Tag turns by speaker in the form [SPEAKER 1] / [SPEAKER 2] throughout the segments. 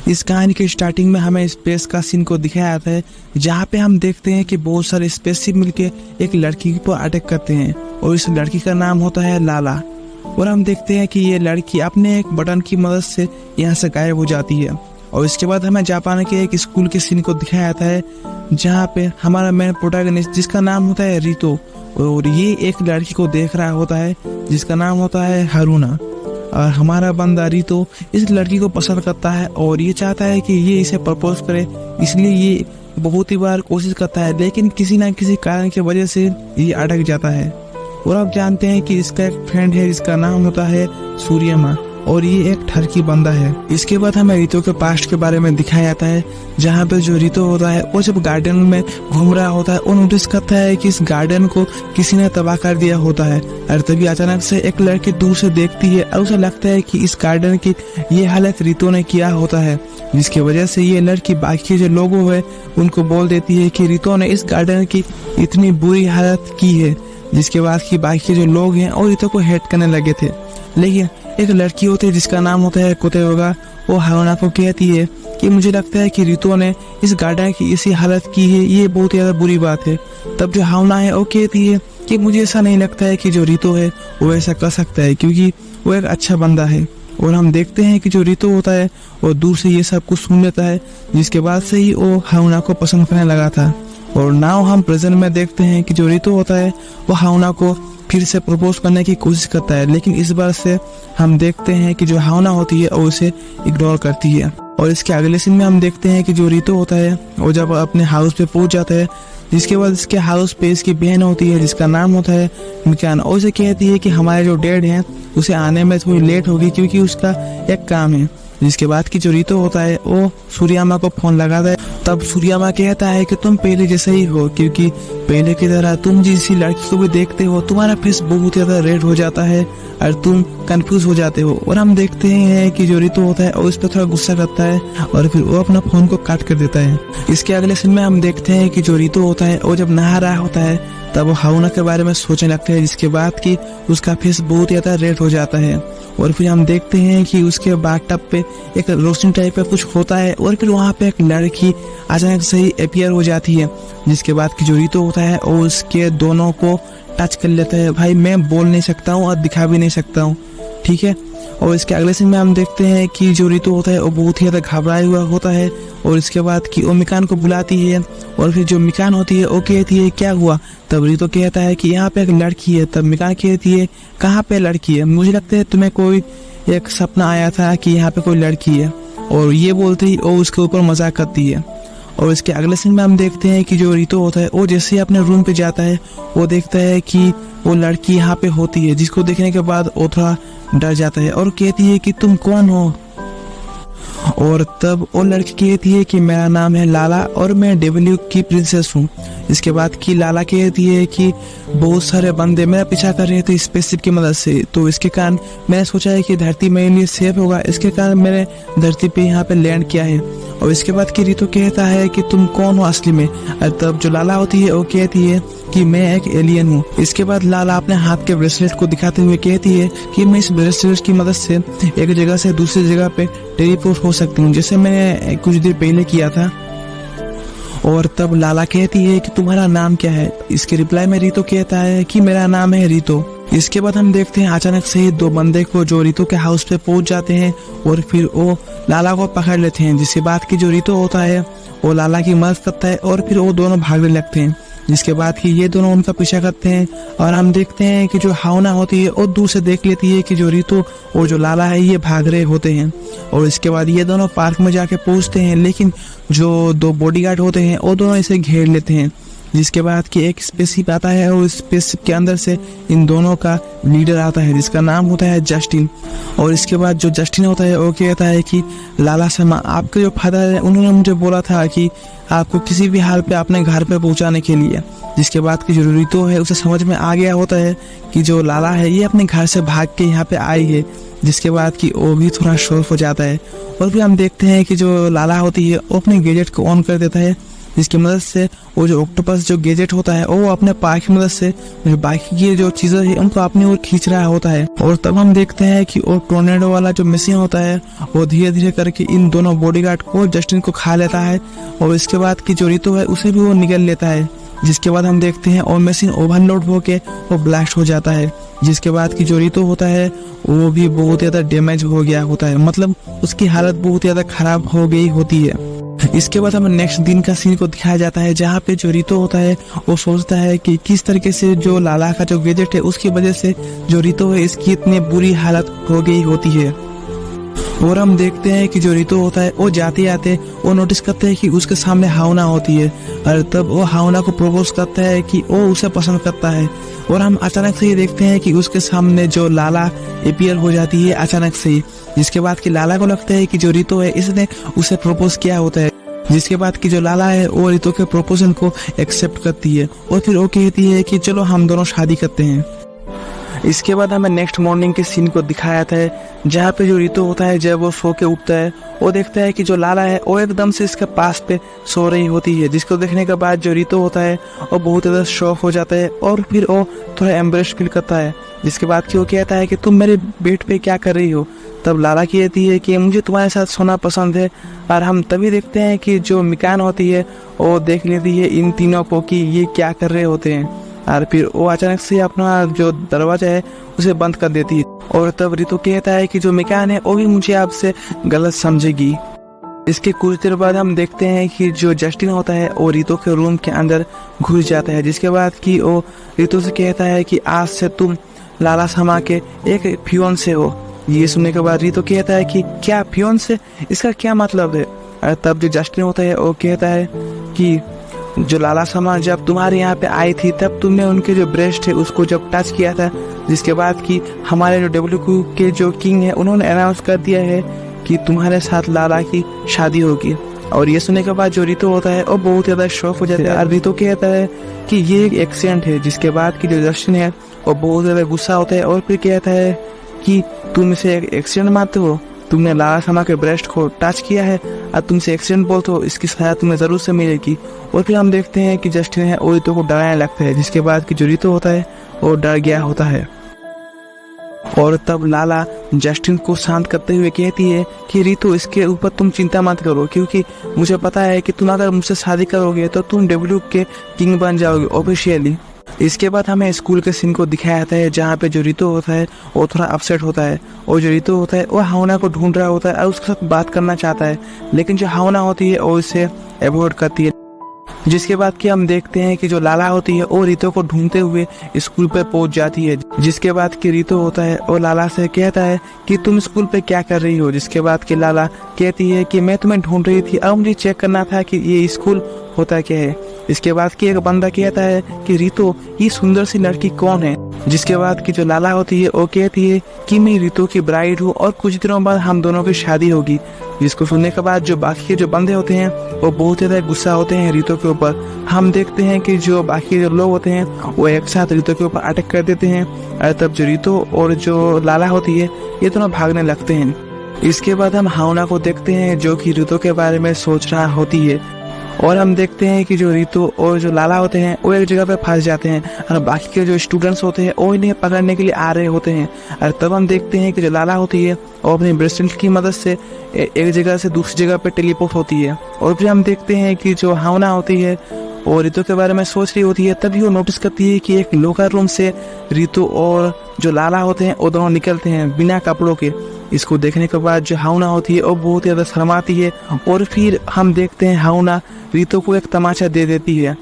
[SPEAKER 1] इस कहानी के स्टार्टिंग में हमें स्पेस का सीन को दिखाया जाता है, जहाँ पे हम देखते हैं कि बहुत सारे स्पेसशिप मिलके एक लड़की पर अटैक करते हैं और इस लड़की का नाम होता है लाला। और हम देखते हैं कि ये लड़की अपने एक बटन की मदद से यहाँ से गायब हो जाती है। और इसके बाद हमें जापान के एक स्कूल के सीन को दिखाया जाता है, जहाँ पे हमारा मेन प्रोटैगनिस्ट जिसका नाम होता है रितो, और ये एक लड़की को देख रहा होता है जिसका नाम होता है हारुना। और हमारा बंदा रितो इस लड़की को पसंद करता है और ये चाहता है कि ये इसे प्रपोज करे, इसलिए ये बहुत ही बार कोशिश करता है, लेकिन किसी ना किसी कारण की वजह से ये अटक जाता है। और आप जानते हैं कि इसका एक फ्रेंड है जिसका नाम होता है सूर्यमा, और ये एक ठरकी बंदा है। इसके बाद हमें रितो के पास्ट के बारे में दिखाया जाता है, जहाँ पे जो रितो होता है वो जब गार्डन में घूम रहा होता है और नोटिस करता है कि इस गार्डन को किसी ने तबाह कर दिया होता है। और तभी अचानक से एक लड़की दूर से देखती है और उसे लगता है कि इस गार्डन की ये हालत रितो ने किया होता है, जिसकी वजह से ये लड़की बाकी जो लोगों है उनको बोल देती है कि रितो ने इस गार्डन की इतनी बुरी हालत की है, जिसके बाद की बाकी जो लोग हैं और रितो को हेट करने लगे थे। लेकिन एक लड़की होती है जिसका नाम होता है कोतेयोगा, वो हारुना को कहती है कि मुझे लगता है कि रितो ने इस गार्डन की इसी हालत की है, ये बहुत ही ज्यादा बुरी बात है। तब जो हारुना है वो कहती है कि मुझे ऐसा नहीं लगता है कि जो रितो है वो ऐसा कर सकता है, क्योंकि वो एक अच्छा बंदा है। और हम देखते हैं कि जो रितो होता है वो दूर से ये सब कुछ सुन लेता है, जिसके बाद से ही वो हारुना को पसंद करने लगा था। और नाउ हम प्रेजेंट में देखते हैं कि जो रितो होता है वो हारुना को फिर से प्रपोज करने की कोशिश करता है, लेकिन इस बार से हम देखते हैं कि जो हारुना होती है वो उसे इग्नोर करती है। और इसके अगले सीन में हम देखते हैं कि जो रितो होता है वो जब अपने हाउस पे पहुंच जाता है, जिसके बाद इसके हाउस पे इसकी बहन होती है जिसका नाम होता है मिकान, और उसे कहती है कि हमारे जो डैड हैं उसे आने में थोड़ी लेट होगी क्योंकि उसका एक काम है। जिसके बाद की जो रितो होता है वो सूर्यामा को फोन लगाता है। तब सूर्यामा कहता है कि तुम पहले जैसे ही हो, क्योंकि पहले की तरह तुम जिस लड़की को भी देखते हो तुम्हारा फेस बहुत ज्यादा रेड हो जाता है और तुम कंफ्यूज हो जाते हो। और हम देखते हैं कि जो रितो होता है वो इस पर थोड़ा गुस्सा करता है और फिर वो अपना फोन को काट कर देता है। इसके अगले सीन में हम देखते हैं कि जो रितो होता है वो जब नहा रहा होता है तब वो हारुना के बारे में सोचने लगता है, जिसके बाद कि उसका फेस बहुत ज्यादा रेड हो जाता है। और फिर हम देखते हैं कि उसके बाथटब पे एक रोशनी टाइप का कुछ होता है और फिर वहाँ पे एक लड़की अचानक से ही अपीयर हो जाती है, जिसके बाद कि जो रितो होता है वो उसके दोनों को टच कर लेता है। भाई मैं बोल नहीं सकता हूँ और दिखा भी नहीं सकता हूँ, ठीक है। और इसके अगले सीन में हम देखते हैं कि जो रितो होता है वो बहुत ही ज्यादा घबराया हुआ होता है और इसके बाद कि वो मिकान को बुलाती है और फिर जो मिकान होती है वो कहती है क्या हुआ। तब रितो कहता है कि यहाँ पे एक लड़की है। तब मिकान कहती है कहाँ पे लड़की है, मुझे लगता है तुम्हें कोई एक सपना आया था कि यहाँ पे कोई लड़की है। और ये बोलते ही वो उसके ऊपर मजाक करती है। और इसके अगले सीन में हम देखते हैं कि जो रितो होता है वो जैसे ही अपने रूम पे जाता है वो देखता है कि वो लड़की यहाँ पे होती है, जिसको देखने के बाद वो थोड़ा डर जाता है और कहती है कि तुम कौन हो। और तब वो लड़की कहती है कि मेरा नाम है लाला और मैं डब्ल्यू की प्रिंसेस हूँ। इसके बाद की लाला कहती है कि बहुत सारे बंदे मेरा पीछा कर रहे थे स्पेसशिप की मदद से, तो इसके कारण मैंने सोचा है कि धरती मेरे लिए सेफ होगा, इसके कारण मैंने धरती पे यहाँ पे लैंड किया है। और इसके बाद की रितो कहता है कि तुम कौन हो असली में। और तब जो लाला होती है वो कहती है कि मैं एक एलियन हूँ। इसके बाद लाला अपने हाथ के ब्रेसलेट को दिखाते हुए कहती है कि मैं इस ब्रेसलेट की मदद से एक जगह से दूसरी जगह पे टेलीपोर्ट हो सकती हूँ, जैसे मैंने कुछ देर पहले किया था। और तब लाला कहती है कि तुम्हारा नाम क्या है। इसके रिप्लाई में रितो कहता है कि मेरा नाम है रितो। इसके बाद हम देखते हैं अचानक से ही दो बंदे को जो रितो के हाउस पे पहुंच जाते हैं और फिर वो लाला को पकड़ लेते हैं, जिसके बाद की जो रितो होता है वो लाला की मदद करता है और फिर वो दोनों भागने लगते हैं, जिसके बाद कि ये दोनों उनका पीछा करते हैं। और हम देखते हैं कि जो हारुना होती है वो दूर से देख लेती है कि जो रितो और जो लाला है ये भाग रहे होते हैं। और इसके बाद ये दोनों पार्क में जाके पहुंचते हैं, लेकिन जो दो बॉडीगार्ड होते हैं वो दोनों इसे घेर लेते हैं, जिसके बाद कि एक स्पेसशिप आता है और स्पेसशिप के अंदर से इन दोनों का लीडर आता है जिसका नाम होता है जस्टिन। और इसके बाद जो जस्टिन होता है वो कहता है कि लाला शर्मा आपके जो फादर है उन्होंने मुझे बोला था कि आपको किसी भी हाल पे अपने घर पे पहुंचाने के लिए। जिसके बाद की जो रितो है उसे समझ में आ गया होता है कि जो लाला है ये अपने घर से भाग के यहाँ पे आई है, जिसके बाद कि वो भी थोड़ा शॉक हो जाता है। और फिर हम देखते हैं कि जो लाला होती है वो अपने गैजेट को ऑन कर देता है जिसकी मदद से वो जो ऑक्टोपस जो गैजेट होता है वो अपने पाँव की मदद से जो बाकी की जो चीजें है उनको अपनी ओर खींच रहा होता है। और तब हम देखते हैं कि वो टोर्नेडो वाला जो मशीन होता है वो धीरे धीरे करके इन दोनों बॉडीगार्ड को जस्टिन को खा लेता है और इसके बाद की जो रितो है उसे भी वो निगल लेता है। जिसके बाद हम देखते हैं और मशीन ओवरलोड होके वो ब्लास्ट हो जाता है। जिसके बाद की जो रितो होता है वो भी बहुत ज्यादा डैमेज हो गया होता है, मतलब उसकी हालत बहुत ज्यादा खराब हो गई होती है। इसके बाद हमें नेक्स्ट दिन का सीन को दिखाया जाता है जहाँ पे जो रितो होता है वो सोचता है कि किस तरीके से जो लाला का जो गैजेट है उसकी वजह से जो रितो है इसकी इतनी बुरी हालत हो गई होती है। और हम देखते हैं कि जो रितो होता है वो जाते जाते वो नोटिस करते हैं कि उसके सामने हाउना होती है और तब वो हाउना को प्रपोज करता है कि वो उसे पसंद करता है। और हम अचानक से ये देखते हैं कि उसके सामने जो लाला अपीयर हो जाती है अचानक से ही। जिसके बाद कि लाला को लगता है कि जो रितो है इसने उसे प्रपोज किया होता है। जिसके बाद कि जो लाला है वो रितो के प्रपोजल को एक्सेप्ट करती है और फिर वो कहती है कि चलो हम दोनों शादी करते हैं। इसके बाद हमें नेक्स्ट मॉर्निंग के सीन को दिखाया था जहाँ पे जो रितो होता है जब वो सो के उठता है वो देखता है कि जो लाला है वो एकदम से इसके पास पे सो रही होती है। जिसको देखने के बाद जो रितो होता है वो बहुत ज़्यादा शॉक हो जाता है और फिर वो थोड़ा एम्बरेस फील करता है। जिसके बाद कि वो कहता है कि तुम मेरे बेड पे क्या कर रही हो। तब लाला कहती है कि मुझे तुम्हारे साथ सोना पसंद है। और हम तभी देखते हैं कि जो मिकान होती है वो देख लेती है इन तीनों को कि ये क्या कर रहे होते हैं और फिर वो अचानक से अपना जो दरवाजा है उसे बंद कर देती है। और तब रितो कहता है कि जो मिकान है वो भी मुझे आपसे गलत समझेगी। इसके कुछ देर बाद हम देखते हैं कि जो जस्टिन होता है वो रितो के रूम के अंदर घुस जाता है। जिसके बाद कि वो रितो से कहता है कि आज से तुम लाला शर्मा के एक फियोंसे हो। ये सुनने के बाद रितो कहता है कि क्या फियोंसे, इसका क्या मतलब है। और तब जो जस्टिन होता है वो कहता है कि जो लाला शर्मा जब तुम्हारे यहाँ पे आई थी तब तुमने उनके जो ब्रेस्ट है उसको जब टच किया था। जिसके बाद कि हमारे जो डब्ल्यू के जो किंग है उन्होंने अनाउंस कर दिया है कि तुम्हारे साथ लाला की शादी होगी। और ये सुनने के बाद जो रितो होता है वो बहुत ज्यादा शॉक हो जाता है और रितो कहता है कि ये एक एक्सीडेंट है। जिसके बाद की जो जस्टिन है वो बहुत ज्यादा गुस्सा होता है और फिर कहता है कि तुम इसे एक एक्सीडेंट मानते हो, तुमने लाला शर्मा के ब्रेस्ट को टच किया है और तुमसे एक्सीडेंट बोलते हो, इसकी सजा तुम्हें जरूर से मिलेगी। और फिर हम देखते हैं कि जस्टिन है वो रितो को डराने लगता है। जिसके बाद कि जो रितो होता है वो डर गया होता है। और तब लाला जस्टिन को शांत करते हुए कहती है कि रितो इसके ऊपर तुम चिंता मत करो क्योंकि मुझे पता है कि तुम अगर मुझसे शादी करोगे तो तुम डब्ल्यू के किंग बन जाओगे ऑफिशियली। इसके बाद हमें स्कूल के सीन को दिखाया जाता है जहाँ पे जो रितो होता है वो थोड़ा अपसेट होता है और जो रितो होता है वो हाउना को ढूंढ रहा होता है और उसके साथ बात करना चाहता है, लेकिन जो हाउना होती है वो इसे अवॉइड करती है। जिसके बाद कि हम देखते हैं कि जो लाला होती है वो रितो को ढूंढते हुए स्कूल पे पहुंच जाती है। जिसके बाद कि रितो होता है वो लाला से कहता है कि तुम स्कूल पे क्या कर रही हो। जिसके बाद कि लाला कहती है कि मैं तुम्हें ढूंढ रही थी और मुझे चेक करना था कि ये स्कूल होता क्या है। इसके बाद कि एक बंदा कहता है कि रितो ये सुंदर सी लड़की कौन है। जिसके बाद कि जो लाला होती है वो कहती है कि मैं रितो की ब्राइड हूँ और कुछ दिनों बाद हम दोनों की शादी होगी। जिसको सुनने के बाद जो बाकी के जो बंदे होते हैं वो बहुत ज्यादा गुस्सा होते हैं रितो के ऊपर। हम देखते हैं कि जो बाकी जो लोग होते हैं वो एक साथ रितो के ऊपर अटैक कर देते हैं और तब जो रितो और जो लाला होती है ये दोनों भागने लगते हैं। इसके बाद हम हाउना को देखते हैं जो कि रितो के बारे में सोच रहा होती है और हम देखते हैं कि जो रितो और जो लाला होते हैं वो एक जगह पे फंस जाते हैं और बाकी के जो स्टूडेंट्स होते हैं वो इन्हें पकड़ने के लिए आ रहे होते हैं। और तब हम देखते हैं कि जो लाला होती है वो अपनी ब्रेसलेट की मदद से एक जगह से दूसरी जगह पे टेलीपोर्ट होती है। और फिर हम देखते हैं कि जो हाउना होती है और रितो के बारे में सोच रही होती है तभी वो नोटिस करती है कि एक लोकर रूम से रितो और जो लाला होते हैं वो दोनों निकलते हैं बिना कपड़ों के। इसको देखने के बाद जो हाउना होती है वो बहुत ज्यादा शर्माती है और फिर हम देखते हैं हाउना रितो को एक तमाचा दे देती है।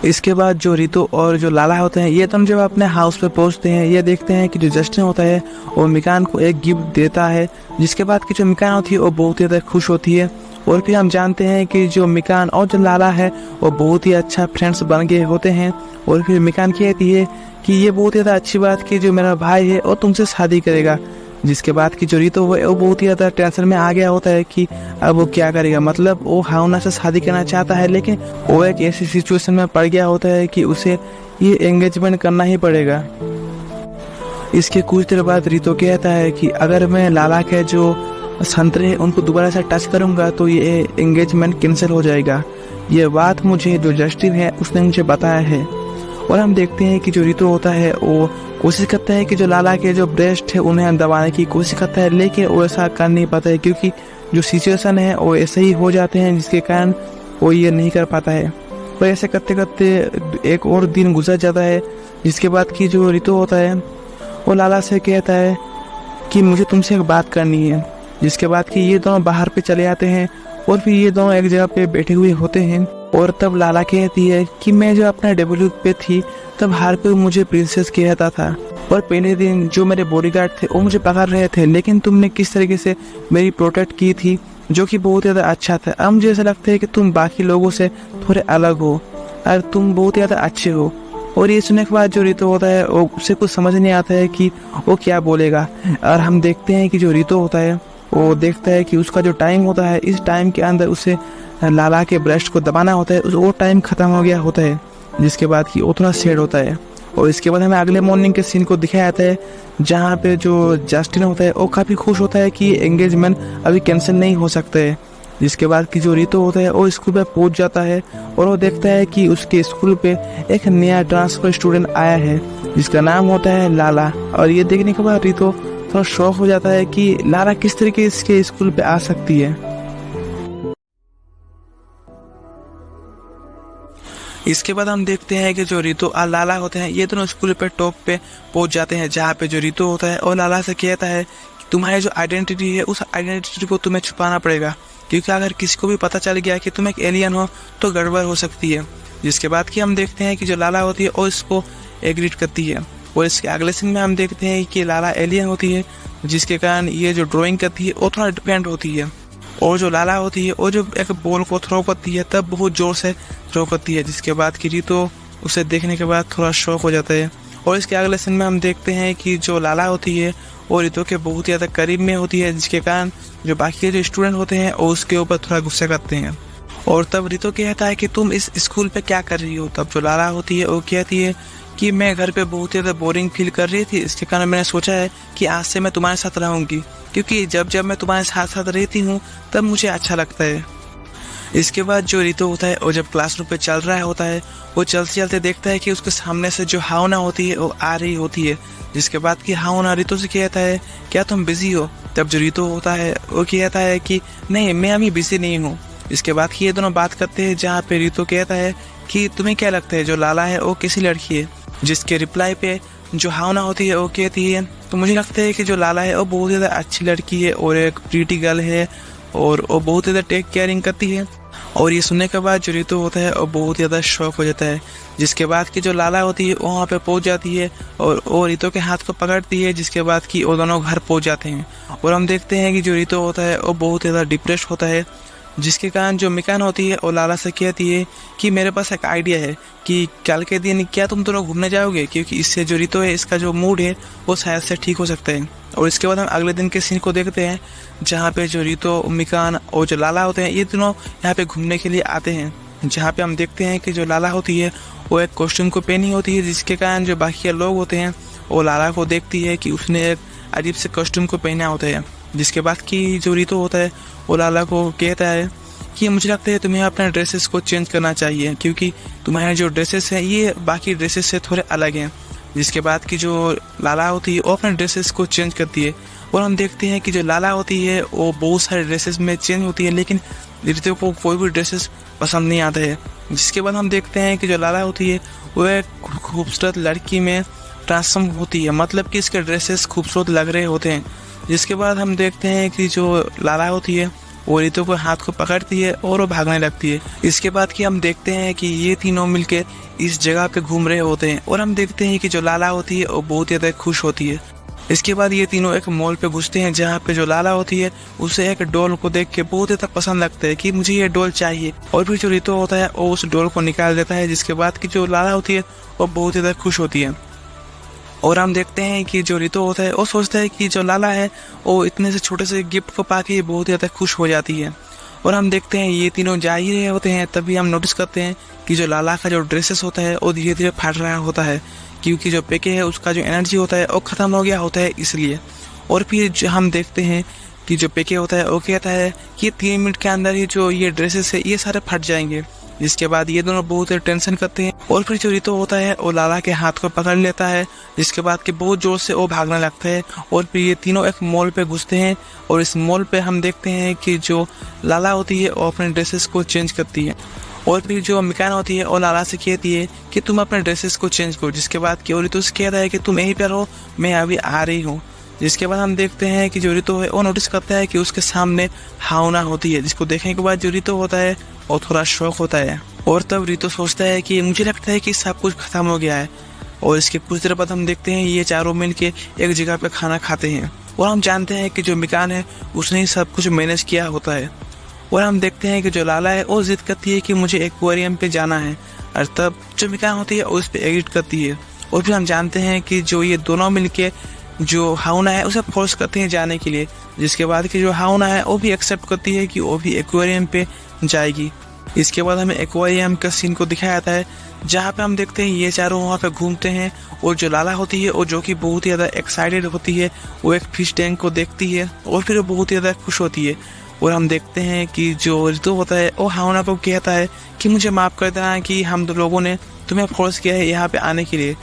[SPEAKER 1] इसके बाद जो रितो और जो लाला होते हैं ये जब अपने हाउस पे पहुंचते हैं ये देखते हैं कि जो जस्टिन होता है वो मिकान को एक गिफ्ट देता है। जिसके बाद की जो मिकान होती है वो बहुत ज्यादा खुश होती है और फिर हम जानते हैं कि जो मिकान और जो लाला है वो बहुत ही अच्छा फ्रेंड्स बन गए होते हैं। और फिर मिकान कहती है कि ये बहुत ज़्यादा अच्छी बात कि जो मेरा भाई है वो तुमसे शादी करेगा। जिसके बाद की जो रितो है वो बहुत ही ज़्यादा टेंशन में आ गया होता है कि अब वो क्या करेगा, मतलब वो हाउना से शादी करना चाहता है लेकिन वो एक ऐसी सिचुएशन में पड़ गया होता है कि उसे ये एंगेजमेंट करना ही पड़ेगा। इसके कुछ देर बाद रितो कहता है कि अगर मैं लाला के जो संतरे उनको दोबारा से टच करूंगा तो ये एंगेजमेंट कैंसिल हो जाएगा। ये बात मुझे जो जस्टिन है उसने मुझे बताया है। और हम देखते हैं कि जो रितो होता है वो कोशिश करता है कि जो लाला के जो ब्रेस्ट है उन्हें दबाने की कोशिश करता है, लेकिन वो ऐसा कर नहीं पाता है क्योंकि जो सिचुएशन है वो ऐसे ही हो जाते हैं जिसके कारण वो ये नहीं कर पाता है। और ऐसे करते करते एक और दिन गुजर जाता है, जिसके बाद कि जो रितो होता है वो लाला से कहता है कि मुझे तुमसे एक बात करनी है। जिसके बाद कि ये दोनों बाहर पे चले आते हैं और फिर ये दोनों एक जगह पे बैठे हुए होते हैं। और तब लाला कहती है कि मैं जो अपना डब्ल्यू पे थी तब हार पे मुझे प्रिंसेस कहता था, और पहले दिन जो मेरे बॉडीगार्ड थे वो मुझे पकड़ रहे थे, लेकिन तुमने किस तरीके से मेरी प्रोटेक्ट की थी जो कि बहुत ज़्यादा अच्छा था। अब मुझे ऐसा लगता है कि तुम बाकी लोगों से थोड़े अलग हो और तुम बहुत ज़्यादा अच्छे हो। और ये सुनने के बाद जो रितो होता है वो उसे कुछ समझ नहीं आता है कि वो क्या बोलेगा। और हम देखते हैं कि जो रितो होता है वो देखता है कि उसका जो टाइम होता है इस टाइम के अंदर उसे लाला के ब्रेस्ट को दबाना होता है, वो टाइम खत्म हो गया होता है। जिसके बाद कि वो थोड़ा सैड होता है। और इसके बाद हमें अगले मॉर्निंग के सीन को दिखाया जाता है जहाँ पे जो जस्टिन होता है वो काफ़ी खुश होता है कि एंगेजमेंट अभी कैंसिल नहीं हो सकता है। जिसके बाद कि जो रितो होता है वो स्कूल पे पहुंच जाता है और वो देखता है कि उसके स्कूल पे एक नया ट्रांसफर स्टूडेंट आया है जिसका नाम होता है लाला। और ये देखने के बाद रितो थोड़ा शौक हो जाता है कि लाला किस तरीके इसके स्कूल पे आ सकती है। इसके बाद हम देखते हैं कि जो रितो और लाला होते हैं ये दोनों स्कूल पे टॉप पे पहुंच जाते हैं, जहाँ पे जो रितो होता है और लाला से कहता है कि तुम्हारी जो आइडेंटिटी है उस आइडेंटिटी को तुम्हें छुपाना पड़ेगा, क्योंकि अगर किसी को भी पता चल गया कि तुम एक एलियन हो तो गड़बड़ हो सकती है। जिसके बाद कि हम देखते हैं कि जो लाला होती है और इसको एग्रीड करती है। और इसके अगले सीन में हम देखते हैं कि लाला एलियन होती है, जिसके कारण ये जो ड्राइंग करती है वो थोड़ा डिपेंड होती है। और जो लाला होती है वो जो एक बॉल को थ्रो करती है तब बहुत जोर से थ्रो करती है। जिसके बाद कि रितो उसे देखने के बाद थोड़ा शौक हो जाता है। और इसके अगले सीन में हम देखते हैं कि जो लाला होती है वो रितो के बहुत ज़्यादा करीब में होती है, जिसके कारण जो बाकी के जो स्टूडेंट होते हैं वो उसके ऊपर थोड़ा गुस्सा करते हैं। और तब रितो कहता है कि तुम इस स्कूल पे क्या कर रही हो। तब जो लाला होती है वो कहती है कि मैं घर पे बहुत ज़्यादा बोरिंग फील कर रही थी, इसके कारण मैंने सोचा है कि आज से मैं तुम्हारे साथ रहूँगी, क्योंकि जब जब मैं तुम्हारे साथ साथ रहती हूँ तब मुझे अच्छा लगता है। इसके बाद जो रितो होता है वो जब क्लासरूम पे चल रहा होता है वो चलते चलते देखता है कि उसके सामने से जो हावना होती है वो आ रही होती है। जिसके बाद कि हावना रितो से कहता है क्या तुम बिजी हो। तब जो रितो होता है वो कहता है कि नहीं मैं अभी बिजी नहीं हूँ। इसके बाद कि ये दोनों बात करते हैं, जहाँ पे रितो कहता है कि तुम्हें क्या लगता है जो लाला है वो कैसी लड़की है। जिसके रिप्लाई पे जो हावना होती है वो कहती है तो मुझे लगता है कि जो लाला है वो बहुत ज़्यादा अच्छी लड़की है और एक प्रीटी गर्ल है और वो बहुत ज़्यादा टेक केयरिंग करती है। और ये सुनने के बाद जो रितो होता है वो बहुत ज़्यादा शौक हो जाता है। जिसके बाद कि जो लाला होती है वो वहाँ पे पहुँच जाती है और वो रितो के हाथ को पकड़ती है। जिसके बाद कि वो दोनों घर पहुँच जाते हैं और हम देखते हैं कि जो रितो होता है वो बहुत ज़्यादा डिप्रेस होता है। जिसके कारण जो मिकान होती है वो लाला से कहती है कि मेरे पास एक आइडिया है कि कल के दिन क्या तुम दोनों घूमने जाओगे, क्योंकि इससे जो रितो है इसका जो मूड है वो शायद से ठीक हो सकता है। और इसके बाद हम अगले दिन के सीन को देखते हैं, जहाँ पे जो रितो, मिकान और जो लाला होते हैं ये दोनों यहाँ पे घूमने के लिए आते हैं। जहाँ पे हम देखते हैं कि जो लाला होती है वो एक कॉस्ट्यूम को पहनी होती है, जिसके कारण जो बाकी लोग होते हैं वो लाला को देखती है कि उसने एक अजीब से कॉस्ट्यूम को पहना होता है। जिसके बाद कि जो रितो होता है वो लाला को कहता है कि मुझे लगता है तुम्हें अपने ड्रेसेस को चेंज करना चाहिए, क्योंकि तुम्हारे जो ड्रेसेस हैं ये बाकी ड्रेसेस से थोड़े अलग हैं। जिसके बाद कि जो लाला होती है वो अपने ड्रेसेस को चेंज करती है और हम देखते हैं कि जो लाला होती है वो बहुत सारे ड्रेसेस में चेंज होती है, लेकिन रितो को कोई भी ड्रेसेस पसंद नहीं आता है। जिसके बाद हम देखते हैं कि जो लाला होती है वो एक खूबसूरत लड़की में ट्रांसफॉर्म होती है, मतलब कि इसके ड्रेसेस खूबसूरत लग रहे होते हैं। जिसके बाद हम देखते हैं कि जो लाला होती है वो रितो को हाथ को पकड़ती है और वो भागने लगती है। इसके बाद कि हम देखते हैं कि ये तीनों मिलके इस जगह पे घूम रहे होते हैं और हम देखते हैं कि जो लाला होती है वो बहुत ज़्यादा खुश होती है। इसके बाद ये तीनों एक मॉल पे घुसते हैं, जहाँ पे जो लाला होती है उसे एक डॉल को देख के बहुत ज़्यादा पसंद लगता है कि मुझे ये डॉल चाहिए। और फिर जो रितो होता है वो उस डॉल को निकाल देता है। जिसके बाद कि जो लाला होती है वो बहुत ज़्यादा खुश होती है। और हम देखते हैं कि जो रितो होता है वो सोचता है कि जो लाला है वो इतने से छोटे से गिफ्ट को पाके बहुत ज़्यादा खुश हो जाती है। और हम देखते हैं ये तीनों जा ही रहे होते हैं, तभी हम नोटिस करते हैं कि जो लाला का जो ड्रेसेस होता है वो धीरे धीरे फट रहा होता है, क्योंकि जो पेके है उसका जो एनर्जी होता है वो ख़त्म हो गया होता है इसलिए। और फिर हम देखते हैं कि जो पेके होता है वो कहता है कि 3 मिनट के अंदर ही जो ये ड्रेसेस है ये सारे फट जाएंगे। जिसके बाद ये दोनों बहुत टेंशन करते हैं और फिर जो रितो होता है वो लाला के हाथ को पकड़ लेता है, जिसके बाद कि बहुत जोर से वो भागने लगता है और फिर ये तीनों एक मॉल पे घुसते हैं और इस मॉल पे हम देखते हैं कि जो लाला होती है वो अपने ड्रेसेस को चेंज करती है और फिर जो मिकान होती है वो लाला से कहती है कि तुम अपने ड्रेसेस को चेंज करो, जिसके बाद कि रितो से कहता है कि तुम यहीं पर रहो, मैं अभी आ रही हूँ। जिसके बाद हम देखते हैं कि जो रितो है वो नोटिस करता है कि उसके सामने हाउना होती है, जिसको देखने के बाद जो रितो होता है वो थोड़ा शौक होता है और तब रितो सोचता है कि मुझे लगता है कि सब कुछ खत्म हो गया है। और इसके कुछ देर बाद हम देखते हैं ये चारों मिल के एक जगह पे खाना खाते हैं और हम जानते हैं कि जो मिकान है उसने ही सब कुछ मैनेज किया होता है। और हम देखते हैं कि जो लाला है वो जिद करती है कि मुझे एक्वेरियम पे जाना है और तब जो मिकान होती है उस पर एग्री करती है। और फिर हम जानते हैं कि जो ये दोनों मिलके जो हाउना है उसे फोर्स करते हैं जाने के लिए, जिसके बाद कि जो हाउना है वो भी एक्सेप्ट करती है कि वो भी एक्वेरियम पे जाएगी। इसके बाद हमें एक्वेरियम का सीन को दिखाया जाता है जहाँ पे हम देखते हैं ये चारों वहाँ पे घूमते हैं और जो लाला होती है और जो कि बहुत ही ज़्यादा एक्साइटेड होती है वो एक फिश टैंक को देखती है और फिर वो बहुत ही ज़्यादा खुश होती है। और हम देखते हैं कि जो रितो होता है वो हाउना को कहता है कि मुझे माफ़ कर देना कि हम लोगों ने तुम्हें फोर्स किया है यहाँ पे आने के लिए।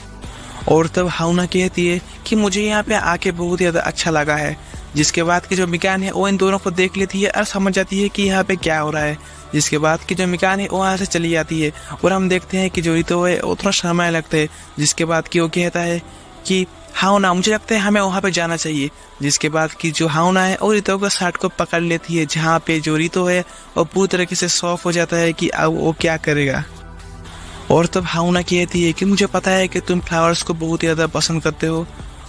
[SPEAKER 1] और तब हाउना कहती है कि मुझे यहाँ पे आके बहुत ही ज़्यादा अच्छा लगा है। जिसके बाद की जो मिकान है वो इन दोनों को देख लेती है और समझ जाती है कि यहाँ पे क्या हो रहा है। जिसके बाद की जो मिकान है वो वहाँ से चली जाती है और हम देखते हैं कि जो रितो है वो थोड़ा शर्माने लगता है। जिसके बाद की वो कहता है कि हाउना मुझे लगता है हमें वहाँ पे जाना चाहिए। जिसके बाद की जो हाउना है वो रितो का शर्ट को पकड़ लेती है, जहाँ पे जो रितो है वो पूरी तरीके से सॉफ्ट हो जाता है कि अब वो क्या करेगा। और तब हाउना कहती है कि मुझे पता है कि तुम फ्लावर्स को बहुत ही ज़्यादा पसंद करते हो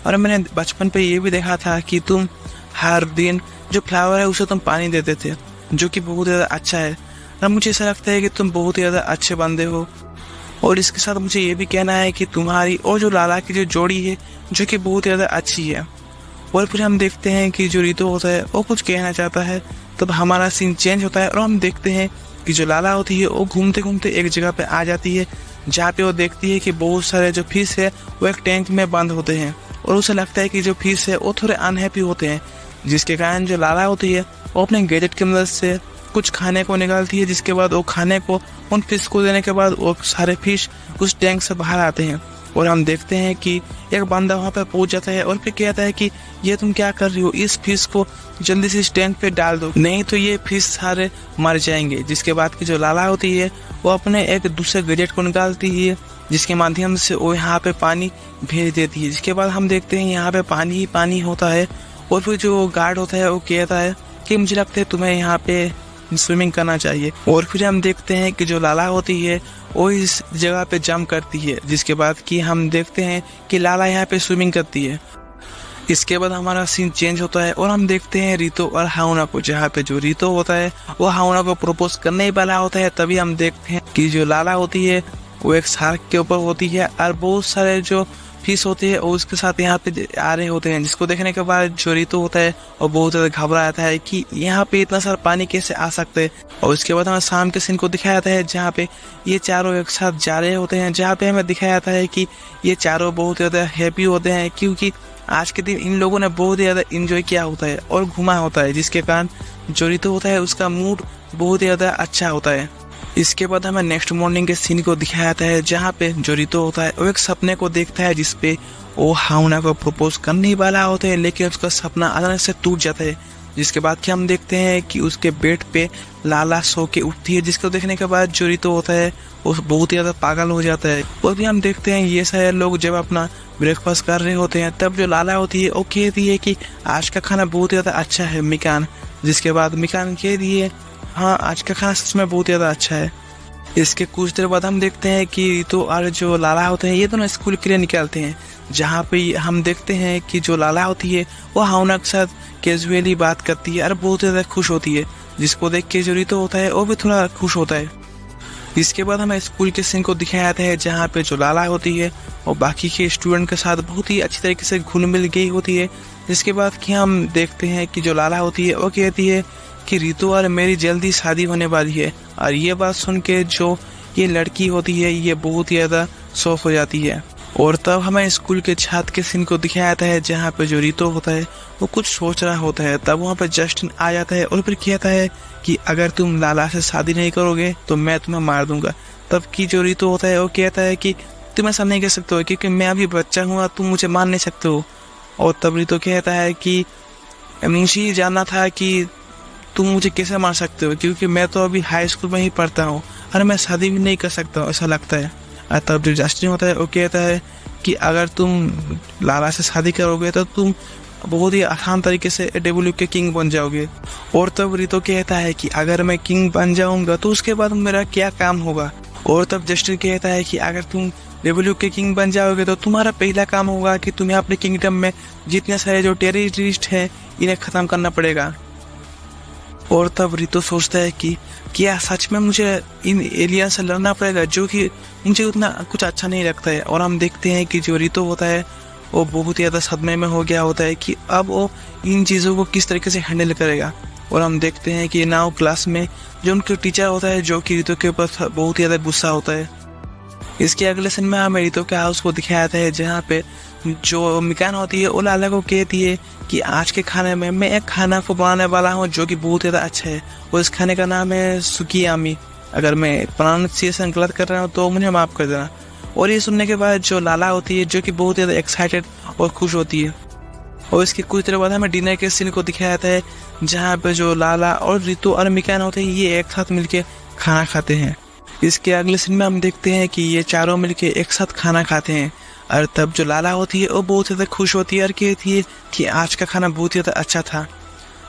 [SPEAKER 1] और मैंने बचपन पे ये भी देखा था कि तुम हर दिन जो फ्लावर है उसे तुम पानी देते थे, जो कि बहुत ज़्यादा अच्छा है। और मुझे ऐसा लगता है कि तुम बहुत ही ज़्यादा अच्छे बंदे हो। और इसके साथ मुझे ये भी कहना है कि तुम्हारी और जो लाला की जो जोड़ी है जो कि बहुत ज़्यादा अच्छी है। और फिर हम देखते हैं कि जो रितो होता है वो कुछ कहना चाहता है, तब हमारा सीन चेंज होता है और हम देखते हैं कि जो लाला होती है वो घूमते घूमते एक जगह पे आ जाती है जहाँ पे वो देखती है कि बहुत सारे जो फिश है वो एक टैंक में बंद होते हैं और उसे लगता है कि जो फिश है वो थोड़े अनहैप्पी होते हैं। जिसके कारण जो लाला होती है वो अपने गैजेट की मदद से कुछ खाने को निकालती है, जिसके बाद वो खाने को उन फिश को देने के बाद वो सारे फिश उस टैंक से बाहर आते हैं। और हम देखते हैं कि एक बंदा वहाँ पे पहुँच जाता है और फिर कहता है कि ये तुम क्या कर रही हो, इस फिश को जल्दी से इस टैंक पे डाल दो, नहीं तो ये फिश सारे मर जाएंगे। जिसके बाद की जो लाला होती है वो अपने एक दूसरे गैजेट को निकालती है जिसके माध्यम से वो यहाँ पे पानी भेज देती है। जिसके बाद हम देखते हैं यहाँ पे पानी ही पानी होता है और फिर जो गार्ड होता है वो कहता है कि मुझे लगता है तुम्हें यहाँ पे स्विमिंग करना चाहिए। और फिर हम देखते हैं कि जो लाला होती है वो इस जगह पे जंप करती है, जिसके बाद कि हम देखते हैं कि लाला यहाँ पे स्विमिंग करती है। इसके बाद हमारा सीन चेंज होता है और हम देखते हैं रितो और हाउना को, जहाँ पे जो रितो होता है वो हाउना को प्रपोज करने ही वाला होता है। तभी हम देखते हैं कि जो लाला होती है वो एक शार्क के ऊपर होती है और बहुत सारे जो फिश होती है और उसके साथ यहाँ पे आ रहे होते हैं, जिसको देखने के बाद जो रितो होता है और बहुत ज़्यादा घबरा जाता है कि यहाँ पे इतना सारा पानी कैसे आ सकते हैं। और उसके बाद हमें शाम के सीन को दिखाया जाता है जहाँ पे ये चारों एक साथ जा रहे होते हैं, जहाँ पे हमें दिखाया जाता है कि ये चारों बहुत ज़्यादा हैप्पी होते हैं क्योंकि आज के दिन इन लोगों ने बहुत ज़्यादा इंजॉय किया होता है और घूमा होता है, जिसके कारण जो रितो होता है उसका मूड बहुत ज़्यादा अच्छा होता है। इसके बाद हमें नेक्स्ट मॉर्निंग के सीन को दिखाया जाता है जहाँ पे जो रितो होता है वो एक सपने को देखता है जिसपे वो हाउना को प्रपोज करने ही वाला होता है, लेकिन उसका सपना अचानक से टूट जाता है। जिसके बाद कि हम देखते हैं कि उसके बेड पे लाला सो के उठती है, जिसको देखने के बाद जो रितो होता है वो बहुत ही ज़्यादा पागल हो जाता है। और भी हम देखते हैं ये सारे लोग जब अपना ब्रेकफास्ट कर रहे होते हैं तब जो लाला होती है वो कहती है कि आज का खाना बहुत ज़्यादा अच्छा है मिकान। जिसके बाद मिकान कह रही है हाँ आज का खाना सच में बहुत ज़्यादा अच्छा है। इसके कुछ देर बाद हम देखते हैं कि रितो और जो लाला होते हैं ये दोनों स्कूल के लिए निकलते हैं, जहाँ पे हम देखते हैं कि जो लाला होती है वो हाउना के साथ कैजुअली बात करती है और बहुत ज़्यादा खुश होती है, जिसको देख के जो रितो होता है वो भी थोड़ा खुश होता है। इसके बाद हमें स्कूल के सीन को दिखाया जाता है जहाँ पे जो लाला होती है और बाकी के स्टूडेंट के साथ बहुत ही अच्छी तरीके से घुल मिल गई होती है। जिसके बाद कि हम देखते हैं कि जो लाला होती है वो कहती है कि रितो और मेरी जल्दी शादी होने वाली है। और ये बात सुन के जो ये लड़की होती है ये बहुत ही ज़्यादा शॉक हो जाती है और तब हमें स्कूल के छात्र के सीन को दिखाया जाता है जहाँ पे जो रितो होता है वो कुछ सोच रहा होता है। तब वहाँ पे जस्टिन आ जाता है और फिर कहता है कि अगर तुम लाला से शादी नहीं करोगे तो मैं तुम्हें मार दूंगा। तब की जो रितो होता है वो कहता है कि तुम ऐसा नहीं कर सकते हो क्योंकि मैं अभी बच्चा हूँ, तुम मुझे मार नहीं सकते हो। और तब रितो कहता है कि मुझे ये जानना था कि तुम मुझे कैसे मार सकते हो क्योंकि मैं तो अभी हाई स्कूल में ही पढ़ता हूँ और मैं शादी भी नहीं कर सकता, ऐसा लगता है। और तब जो जस्टिन होता है वो कहता है कि अगर तुम लाला से शादी करोगे तो तुम बहुत ही आसान तरीके से AW के किंग बन जाओगे। और तब रितो कहता है कि अगर मैं किंग बन जाऊंगा तो उसके बाद मेरा क्या काम होगा। और तब जस्टिन कहता है कि अगर तुम AW के किंग बन जाओगे तो तुम्हारा पहला काम होगा कि तुम्हें अपने किंगडम में जितने सारे जो टेररिस्ट हैं इन्हें ख़त्म करना पड़ेगा। और तब रितो सोचता है कि क्या सच में मुझे इन एलियन से लड़ना पड़ेगा, जो कि मुझे उतना कुछ अच्छा नहीं लगता है। और हम देखते हैं कि जो रितो होता है वो बहुत ज़्यादा सदमे में हो गया होता है कि अब वो इन चीज़ों को किस तरीके से हैंडल करेगा। और हम देखते हैं कि नाउ क्लास में जो उनके टीचर होता है जो कि रितो के ऊपर बहुत ज़्यादा गुस्सा होता है। इसके अगले सीन में हमें रितो के हाउस को दिखाया जाता है जहाँ पे जो मिकान होती है वो लाला को कहती है कि आज के खाने में मैं एक खाना को बनाने वाला हूँ जो कि बहुत ज़्यादा अच्छा है और इस खाने का नाम है सुकियामी। अगर मैं प्रोनाउंसिएशन गलत कर रहा हूँ तो मुझे माफ़ कर देना। और ये सुनने के बाद जो लाला होती है जो कि बहुत ज़्यादा एक्साइटेड और खुश होती है। और इसके कुछ देर बाद हमें डिनर के सीन को दिखाया जाता है जहाँ पे जो लाला और रितो और मिकान होते हैं ये एक साथ मिलके खाना खाते हैं। इसके अगले सीन में हम देखते हैं कि ये चारों मिलके एक साथ खाना खाते हैं। और तब जो लाला होती है वो बहुत ज़्यादा खुश होती है और कहती है कि आज का खाना बहुत ज़्यादा अच्छा था।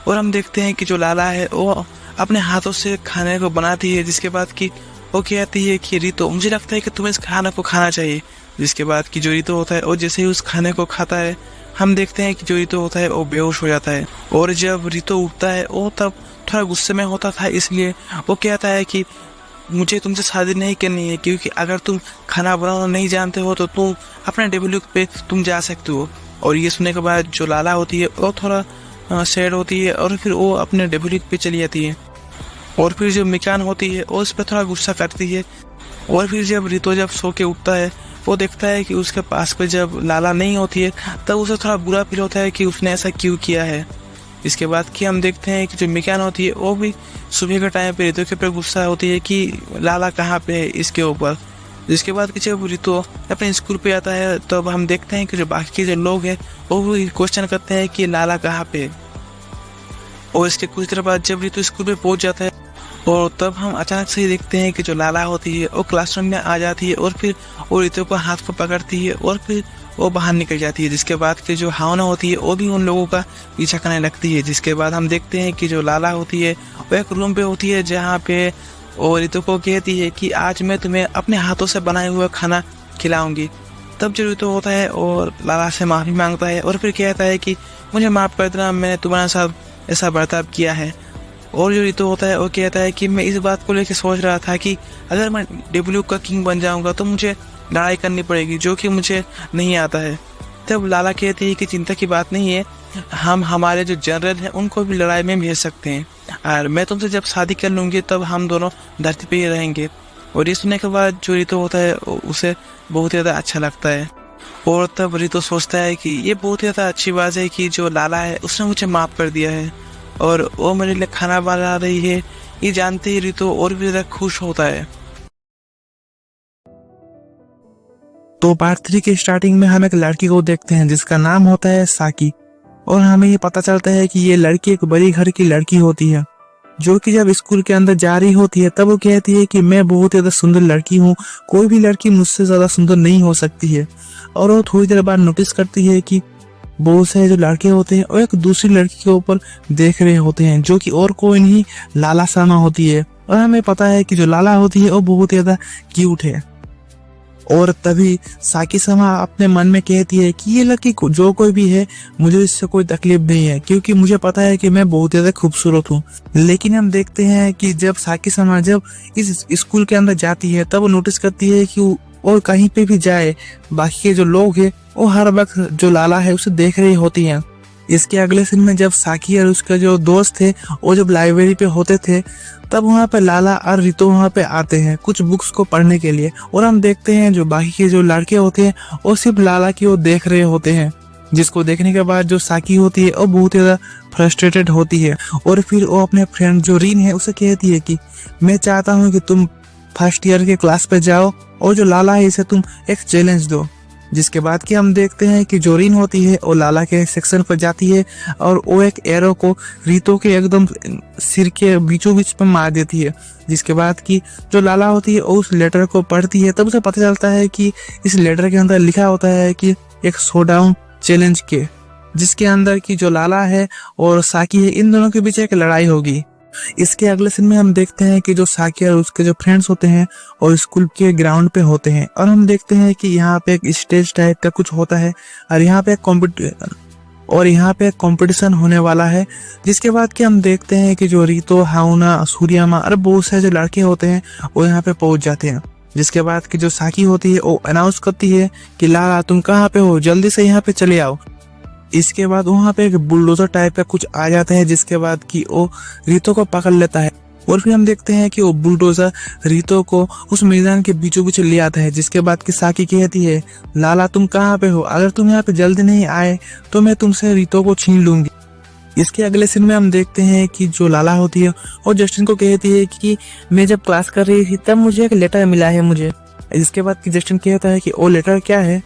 [SPEAKER 1] और हम देखते हैं कि जो लाला है वो अपने हाथों से खाने को बनाती है, जिसके बाद कि वो कहती है कि रितो मुझे लगता है कि तुम्हें इस खाना को खाना चाहिए। जिसके बाद कि जो रितो होता है वो जैसे ही उस खाने को खाता है हम देखते हैं कि जो रितो होता है वो बेहोश हो जाता है। और जब रितो उठता है वो तब थोड़ा गुस्से में होता था, इसलिए वो कहता है कि मुझे तुमसे शादी नहीं करनी है क्योंकि अगर तुम खाना बनाना नहीं जानते हो तो तुम अपने AW पे तुम जा सकते हो। और ये सुनने के बाद जो लाला होती है वो थोड़ा सैड होती है और फिर वो अपने AW पे चली जाती है। और फिर जो मिकान होती है वो उस पर थोड़ा गुस्सा करती है। और फिर जब रितो जब सो के उठता है वो देखता है कि उसके पास पे जब लाला नहीं होती है तब उसे थोड़ा बुरा फील होता है कि उसने ऐसा क्यों किया है। इसके बाद कि हम देखते हैं कि जो मिकान होती है वो भी सुबह के टाइम पे रितो के ऊपर गुस्सा होती है कि लाला कहाँ पे है इसके ऊपर। जिसके बाद कि जब रितो अपने स्कूल पे आता है तब हम देखते हैं कि जो बाकी के जो लोग हैं वो भी क्वेश्चन करते हैं कि लाला कहाँ पे। और इसके कुछ देर बाद जब रितो स्कूल पे पहुंच जाता है और तब हम अचानक से ही देखते हैं कि जो लाला होती है वो क्लासरूम में आ जाती है और फिर वो रितो को हाथ पर पकड़ती है और फिर वो बाहर निकल जाती है। जिसके बाद कि जो हावना होती है वो भी उन लोगों का पीछा करने लगती है। जिसके बाद हम देखते हैं कि जो लाला होती है वो एक रूम पे होती है जहाँ पे वो रितो को कहती है कि आज मैं तुम्हें अपने हाथों से बनाए हुआ खाना खिलाऊंगी। तब जो रितो होता है और लाला से माफ़ी मांगता है और फिर कहता है कि मुझे माफ़ कर देना, मैंने तुम्हारे साथ ऐसा बर्ताव किया है। और जो रितो होता है वो कहता है कि मैं इस बात को लेकर सोच रहा था कि अगर मैं AW का किंग बन जाऊंगा तो मुझे लड़ाई करनी पड़ेगी जो कि मुझे नहीं आता है। तब लाला कहती है कि चिंता की बात नहीं है, हम हमारे जो जनरल हैं उनको भी लड़ाई में भेज सकते हैं और मैं तुमसे जब शादी कर लूँगी तब हम दोनों धरती पे ही रहेंगे। और ये सुनने के बाद जो रितो होता है उसे बहुत ज़्यादा अच्छा लगता है। और तब रितो सोचता है कि ये बहुत ज़्यादा अच्छी बात है कि जो लाला है उसने मुझे माफ़ कर दिया है और वो मेरे लिए खाना बना रही है। ये जानते ही रितो और भी ज़्यादा खुश होता है। तो पार्ट 3 के स्टार्टिंग में हम एक लड़की को देखते हैं जिसका नाम होता है साकी। और हमें ये पता चलता है कि ये लड़की एक बड़ी घर की लड़की होती है जो कि जब स्कूल के अंदर जा रही होती है तब वो कहती है कि मैं बहुत ज़्यादा सुंदर लड़की हूँ, कोई भी लड़की मुझसे ज़्यादा सुंदर नहीं हो सकती है। और वो थोड़ी देर बाद नोटिस करती है कि बहुत से जो लड़के होते हैं और एक दूसरी लड़की के ऊपर देख रहे होते हैं जो कि और कोई नहीं लाला शर्मा होती है। और हमें पता है कि जो लाला होती है वो बहुत ज़्यादा क्यूट है। और तभी साकी शर्मा अपने मन में कहती है कि ये लड़की जो कोई भी है मुझे इससे कोई तकलीफ नहीं है क्योंकि मुझे पता है कि मैं बहुत ज़्यादा खूबसूरत हूँ। लेकिन हम देखते हैं कि जब साकी शर्मा जब इस स्कूल के अंदर जाती है तब वो नोटिस करती है कि और कहीं पे भी जाए बाकी के जो लोग हैं वो हर वक्त जो लाला है उसे देख रही होती हैं। इसके अगले सीन में जब साकी और उसके जो दोस्त थे वो जब लाइब्रेरी पे होते थे, तब वहाँ पे लाला और रितो वहाँ पे आते हैं कुछ बुक्स को पढ़ने के लिए। और हम देखते हैं जो बाकी के जो लड़के होते हैं वो सिर्फ लाला की ओर देख रहे होते हैं, जिसको देखने के बाद जो साकी होती है वो बहुत ज़्यादा फ्रस्ट्रेटेड होती है। और फिर वो अपने फ्रेंड जो रीन है उसे कहती है कि मैं चाहता हूँ कि तुम फर्स्ट ईयर के क्लास पे जाओ और जो लाला है इसे तुम एक चैलेंज दो। जिसके बाद कि हम देखते हैं कि जो रीन होती है वो लाला के सेक्शन पर जाती है और वो एक एरो को रितो के एकदम सिर के बीचों बीच पर मार देती है। जिसके बाद कि जो लाला होती है वो उस लेटर को पढ़ती है, तब उसे पता चलता है कि इस लेटर के अंदर लिखा होता है कि एक शोडाउन चैलेंज के, जिसके अंदर की जो लाला है और साकी है इन दोनों के बीच एक लड़ाई होगी। इसके अगले सीन में हम देखते हैं कि जो साकी और उसके जो फ्रेंड्स होते हैं और स्कूल के ग्राउंड पे होते हैं और हम देखते हैं कि यहाँ पे एक स्टेज टाइप का कुछ होता है और यहाँ पे एक कंपटीशन होने वाला है। जिसके बाद कि हम देखते हैं कि जो रितो, हाउना, सूर्यामा और बहुत सारे जो लड़के होते हैं वो यहाँ पे पहुंच जाते हैं। जिसके बाद कि जो साकी होती है वो अनाउंस करती है कि लाला तुम कहाँ पे हो, जल्दी से यहाँ पे चले आओ। इसके बाद वहाँ पे एक बुलडोजर टाइप का कुछ आ जाता है, जिसके बाद कि वो रितो को पकड़ लेता है। और फिर हम देखते हैं कि वो बुलडोजर रितो को उस मैदान के बीचों बीच ले आता है। जिसके बाद कि साकी कहती है लाला तुम कहाँ पे हो, अगर तुम यहाँ पे जल्दी नहीं आए तो मैं तुमसे रितो को छीन लूंगी। इसके अगले सीन में हम देखते हैं कि जो लाला होती है और जस्टिन को कहती है कि मैं जब क्लास कर रही थी तब मुझे एक लेटर मिला है मुझे। इसके बाद कि जस्टिन कहता है कि वो लेटर क्या है।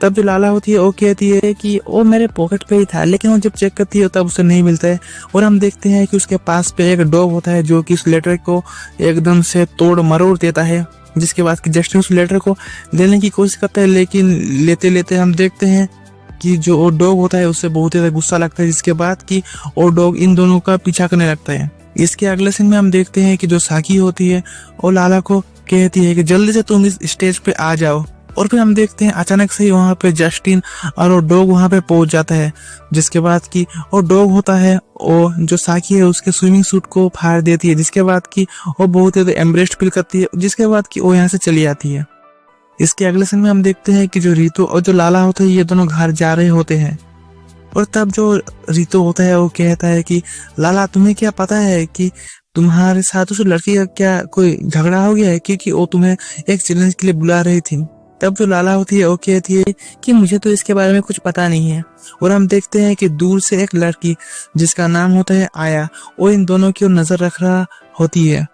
[SPEAKER 1] तब जो लाला होती है वो कहती है कि वो मेरे पॉकेट पे ही था, लेकिन वो जब चेक करती है तब उसे नहीं मिलता है। और हम देखते हैं कि उसके पास पे एक डॉग होता है जो कि उस लेटर को एकदम से तोड़ मरोड़ देता है। जिसके बाद कि जस्टिन उस लेटर को लेने की कोशिश करता है, लेकिन लेते लेते हम देखते हैं कि जो वो डॉग होता है उससे बहुत ज़्यादा गुस्सा लगता है। जिसके बाद कि वो डॉग इन दोनों का पीछा करने लगता है। इसके अगले सीन में हम देखते हैं कि जो साकी होती है वो लाला को कहती है कि जल्दी से तुम इस स्टेज पे आ जाओ। और फिर हम देखते हैं अचानक से ही वहाँ पे जस्टिन और वो डॉग वहाँ पे पहुंच जाता है। जिसके बाद कि वो डॉग होता है वो जो साकी है उसके स्विमिंग सूट को फाड़ देती है। जिसके बाद कि वो बहुत ज़्यादा एम्ब्रेस्ड फील करती है। जिसके बाद कि वो यहाँ से चली आती है। इसके अगले सीन में हम देखते हैं कि जो रितो और जो लाला होते हैं ये दोनों घर जा रहे होते हैं। और तब जो रितो होता है वो कहता है कि लाला तुम्हें क्या पता है कि तुम्हारे साथ उस लड़की का क्या कोई झगड़ा हो गया है, क्योंकि वो तुम्हें एक चैलेंज के लिए बुला रही थी। तब जो लाला होती है वो कहती है कि मुझे तो इसके बारे में कुछ पता नहीं है। और हम देखते हैं कि दूर से एक लड़की जिसका नाम होता है आया वो इन दोनों की ओर नजर रख रहा होती है।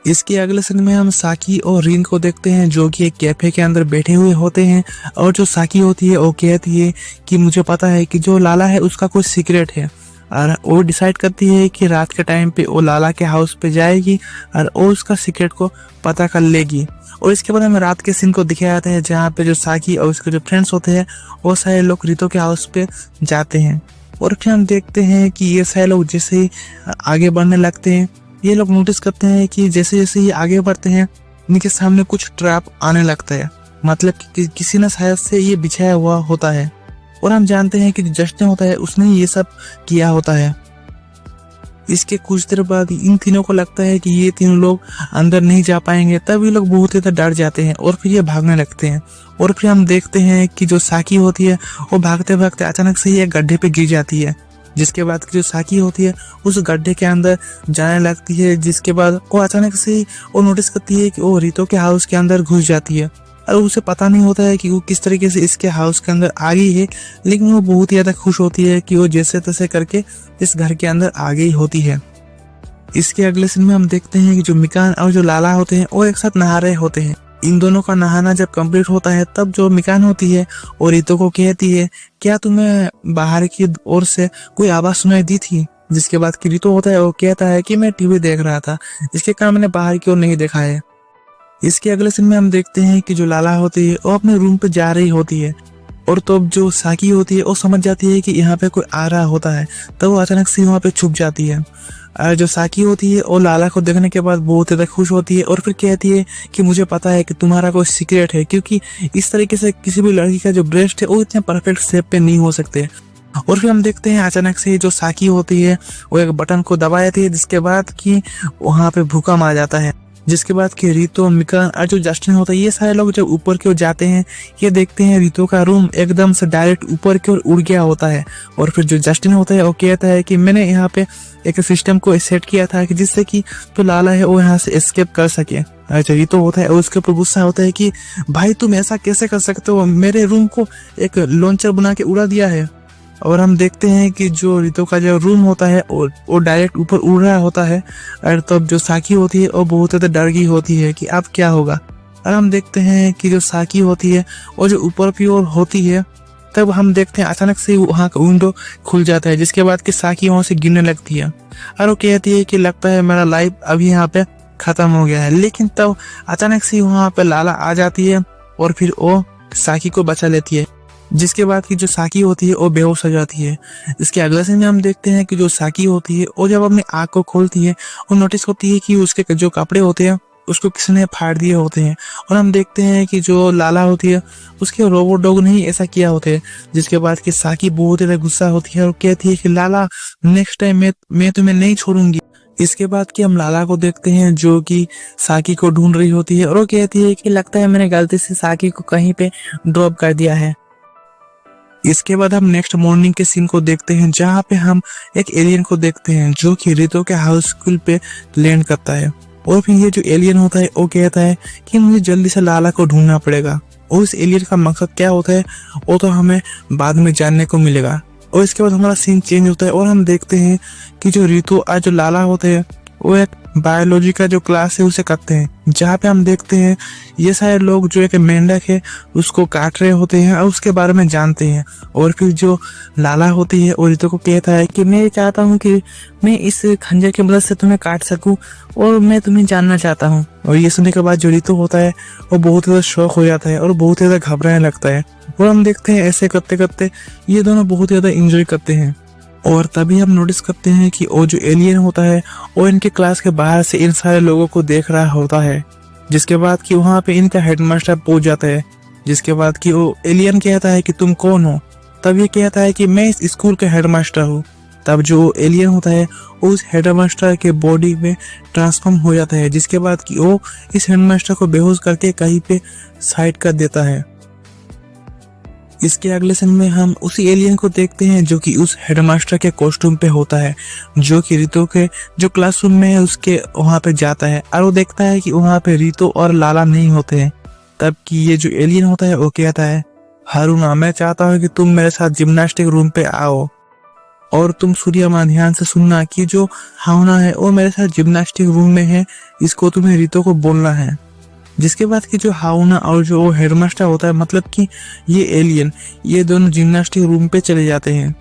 [SPEAKER 1] इसके अगले सीन में हम साकी और रीन को देखते हैं जो कि एक कैफे के अंदर बैठे हुए होते हैं। और जो साकी होती है वो कहती है कि मुझे पता है कि जो लाला है उसका कोई सीक्रेट है, और वो डिसाइड करती है कि रात के टाइम पे वो लाला के हाउस पे जाएगी और वो उसका सीक्रेट को पता कर लेगी। और इसके बाद हमें रात के सीन को दिखाया जाता है जहाँ पे जो साकी और उसके जो फ्रेंड्स होते हैं वो सारे लोग रितो के हाउस पे जाते हैं। और फिर हम देखते हैं कि ये सारे लोग जैसे ही आगे बढ़ने लगते हैं ये लोग नोटिस करते हैं कि जैसे जैसे ये आगे बढ़ते हैं इनके सामने कुछ ट्रैप आने लगता है, मतलब कि किसी ने शायद से ये बिछाया हुआ होता है। और हम जानते हैं कि जो जस्टिन होता है उसने ये सब किया होता है। इसके कुछ देर बाद इन तीनों को लगता है कि ये तीनों लोग अंदर नहीं जा पाएंगे। तब ये लोग बहुत ज़्यादा डर जाते हैं और फिर ये भागने लगते हैं। और फिर हम देखते हैं कि जो साकी होती है वो भागते भागते अचानक से ही एक गड्ढे पे गिर जाती है। जिसके बाद जो साकी होती है उस गड्ढे के अंदर जाने लगती है। जिसके बाद वो अचानक से ही वो नोटिस करती है कि वो रितो के हाउस के अंदर घुस जाती है। और उसे पता नहीं होता है कि वो किस तरीके से इसके हाउस के अंदर आ गई है, लेकिन वो बहुत ही ज़्यादा खुश होती है कि वो जैसे तैसे करके इस घर के अंदर आ गई होती है। इसके अगले सीन में हम देखते हैं कि जो मिकान और जो लाला होते हैं वो एक साथ नहा रहे होते हैं। इन दोनों का नहाना जब कंप्लीट होता है तब जो मिकान होती है और रितो को कहती है क्या तुम्हें बाहर की ओर से कोई आवाज़ सुनाई दी थी। जिसके बाद कि रितो होता है वो कहता है कि मैं टीवी देख रहा था, इसके कारण मैंने बाहर की ओर नहीं देखा है। इसके अगले सीन में हम देखते हैं कि जो लाला होती है वो अपने रूम पे जा रही होती है। और तब जो साकी होती है वो समझ जाती है कि यहाँ पे कोई आ रहा होता है, तब वो अचानक से वहाँ पे छुप जाती है। और जो साकी होती है वो लाला को देखने के बाद बहुत ज़्यादा खुश होती है और फिर कहती है कि मुझे पता है कि तुम्हारा कोई सीक्रेट है, क्योंकि इस तरीके से किसी भी लड़की का जो ब्रेस्ट है वो इतने परफेक्ट शेप पे नहीं हो सकते। और फिर हम देखते हैं अचानक से जो साकी होती है वो एक बटन को दबा देती है, जिसके बाद कि वहाँ पे भूकंप आ जाता है। जिसके बाद कि रितो, मिकन और जो जस्टिन होता है, ये सारे लोग जब ऊपर की ओर जाते हैं, ये देखते हैं रितो का रूम एकदम से डायरेक्ट ऊपर की ओर उड़ गया होता है। और फिर जो जस्टिन होता है वो कहता है कि मैंने यहाँ पे एक सिस्टम को सेट किया था कि जिससे कि जो लाला है वो यहाँ से एस्केप कर सके। अच्छा, रितो होता है और उसके ऊपर गुस्सा होता है कि भाई तुम ऐसा कैसे कर सकते हो, मेरे रूम को एक लॉन्चर बना के उड़ा दिया है। और हम देखते हैं कि जो रितो का जो रूम होता है वो डायरेक्ट ऊपर उड़ रहा होता है। और तब जो साकी होती है वो बहुत ज़्यादा डर गई होती है कि अब क्या होगा। और हम देखते हैं कि जो साकी होती है वो जो ऊपर की ओर होती है, तब हम देखते हैं अचानक से वहाँ का विंडो खुल जाता है, जिसके बाद कि साकी वहाँ से गिरने लगती है और वो कहती है कि लगता है मेरा लाइफ अभी यहाँ पे खत्म हो गया है। लेकिन तब अचानक से वहाँ पे लाला आ जाती है और फिर वो साकी को बचा लेती है, जिसके बाद की जो साकी होती है वो बेहोश हो जाती है। इसके अगले सीन में हम देखते हैं कि जो साकी होती है वो जब अपनी आँख को खोलती है वो नोटिस होती है कि उसके जो कपड़े होते हैं उसको किसी ने फाड़ दिए होते हैं। और हम देखते हैं कि जो लाला होती है उसके रोबोट डॉग ने ही ऐसा किया होता है, जिसके बाद कि साकी बहुत ज़्यादा गुस्सा होती है और कहती है कि लाला नेक्स्ट टाइम मैं तुम्हें नहीं छोड़ूंगी। इसके बाद कि हम लाला को देखते हैं जो कि साकी को ढूंढ रही होती है और वो कहती है कि लगता है मैंने गलती से साकी को कहीं पे ड्रॉप कर दिया है। इसके बाद हम नेक्स्ट मॉर्निंग के सीन को देखते हैं जहाँ पे हम एक एलियन को देखते हैं जो कि रितो के हाउस स्कूल पे लैंड करता है। और फिर ये जो एलियन होता है वो कहता है कि मुझे जल्दी से लाला को ढूंढना पड़ेगा। और इस एलियन का मकसद क्या होता है वो तो हमें बाद में जानने को मिलेगा। और इसके बाद हमारा सीन चेंज होता है और हम देखते हैं कि जो रितो और जो लाला होते हैं वो एक बायोलॉजी का जो क्लास है उसे करते हैं, जहाँ पे हम देखते हैं ये सारे लोग जो एक मेंढक है उसको काट रहे होते हैं और उसके बारे में जानते हैं। और फिर जो लाला होती है और रितो को कहता है कि मैं चाहता हूँ कि मैं इस खंजर की मदद से तुम्हें काट सकूं और मैं तुम्हें जानना चाहता हूँ। और ये सुनने के बाद जो रितो होता है वो बहुत ज़्यादा शौक हो जाता है और बहुत ज़्यादा घबराने लगता है। और हम देखते हैं ऐसे करते करते ये दोनों बहुत ज़्यादा इंजॉय करते हैं। और तभी हम नोटिस करते हैं कि वो जो एलियन होता है वो इनके क्लास के बाहर से इन सारे लोगों को देख रहा होता है, जिसके बाद कि वहाँ पे इनका हेडमास्टर पहुंच जाता है। जिसके बाद कि वो एलियन कहता है कि तुम कौन हो। तब ये कहता है कि मैं इस स्कूल का हेडमास्टर हूँ। तब जो एलियन होता है उस हेडमास्टर के बॉडी में ट्रांसफॉर्म हो जाता है, जिसके बाद कि वो इस हेडमास्टर को बेहोश करके कहीं पे साइड कर देता है। इसके अगले सीन में हम उसी एलियन को देखते हैं जो कि उस हेडमास्टर के कॉस्ट्यूम पे होता है, जो कि रितो के जो क्लासरूम में है उसके वहाँ पे जाता है और वो देखता है कि वहाँ पे रितो और लाला नहीं होते हैं। तब कि ये जो एलियन होता है वो कहता है, हारूना मैं चाहता हूँ कि तुम मेरे साथ जिम्नास्टिक रूम पे आओ और तुम सूर्यमा ध्यान से सुनना कि जो हाउना है वो मेरे साथ जिम्नास्टिक रूम में है, इसको तुम्हें रितो को बोलना है। जिसके बाद कि जो हाउना और जो हेडमास्टर होता है मतलब कि ये एलियन, ये दोनों जिम्नास्टिक रूम पे चले जाते हैं।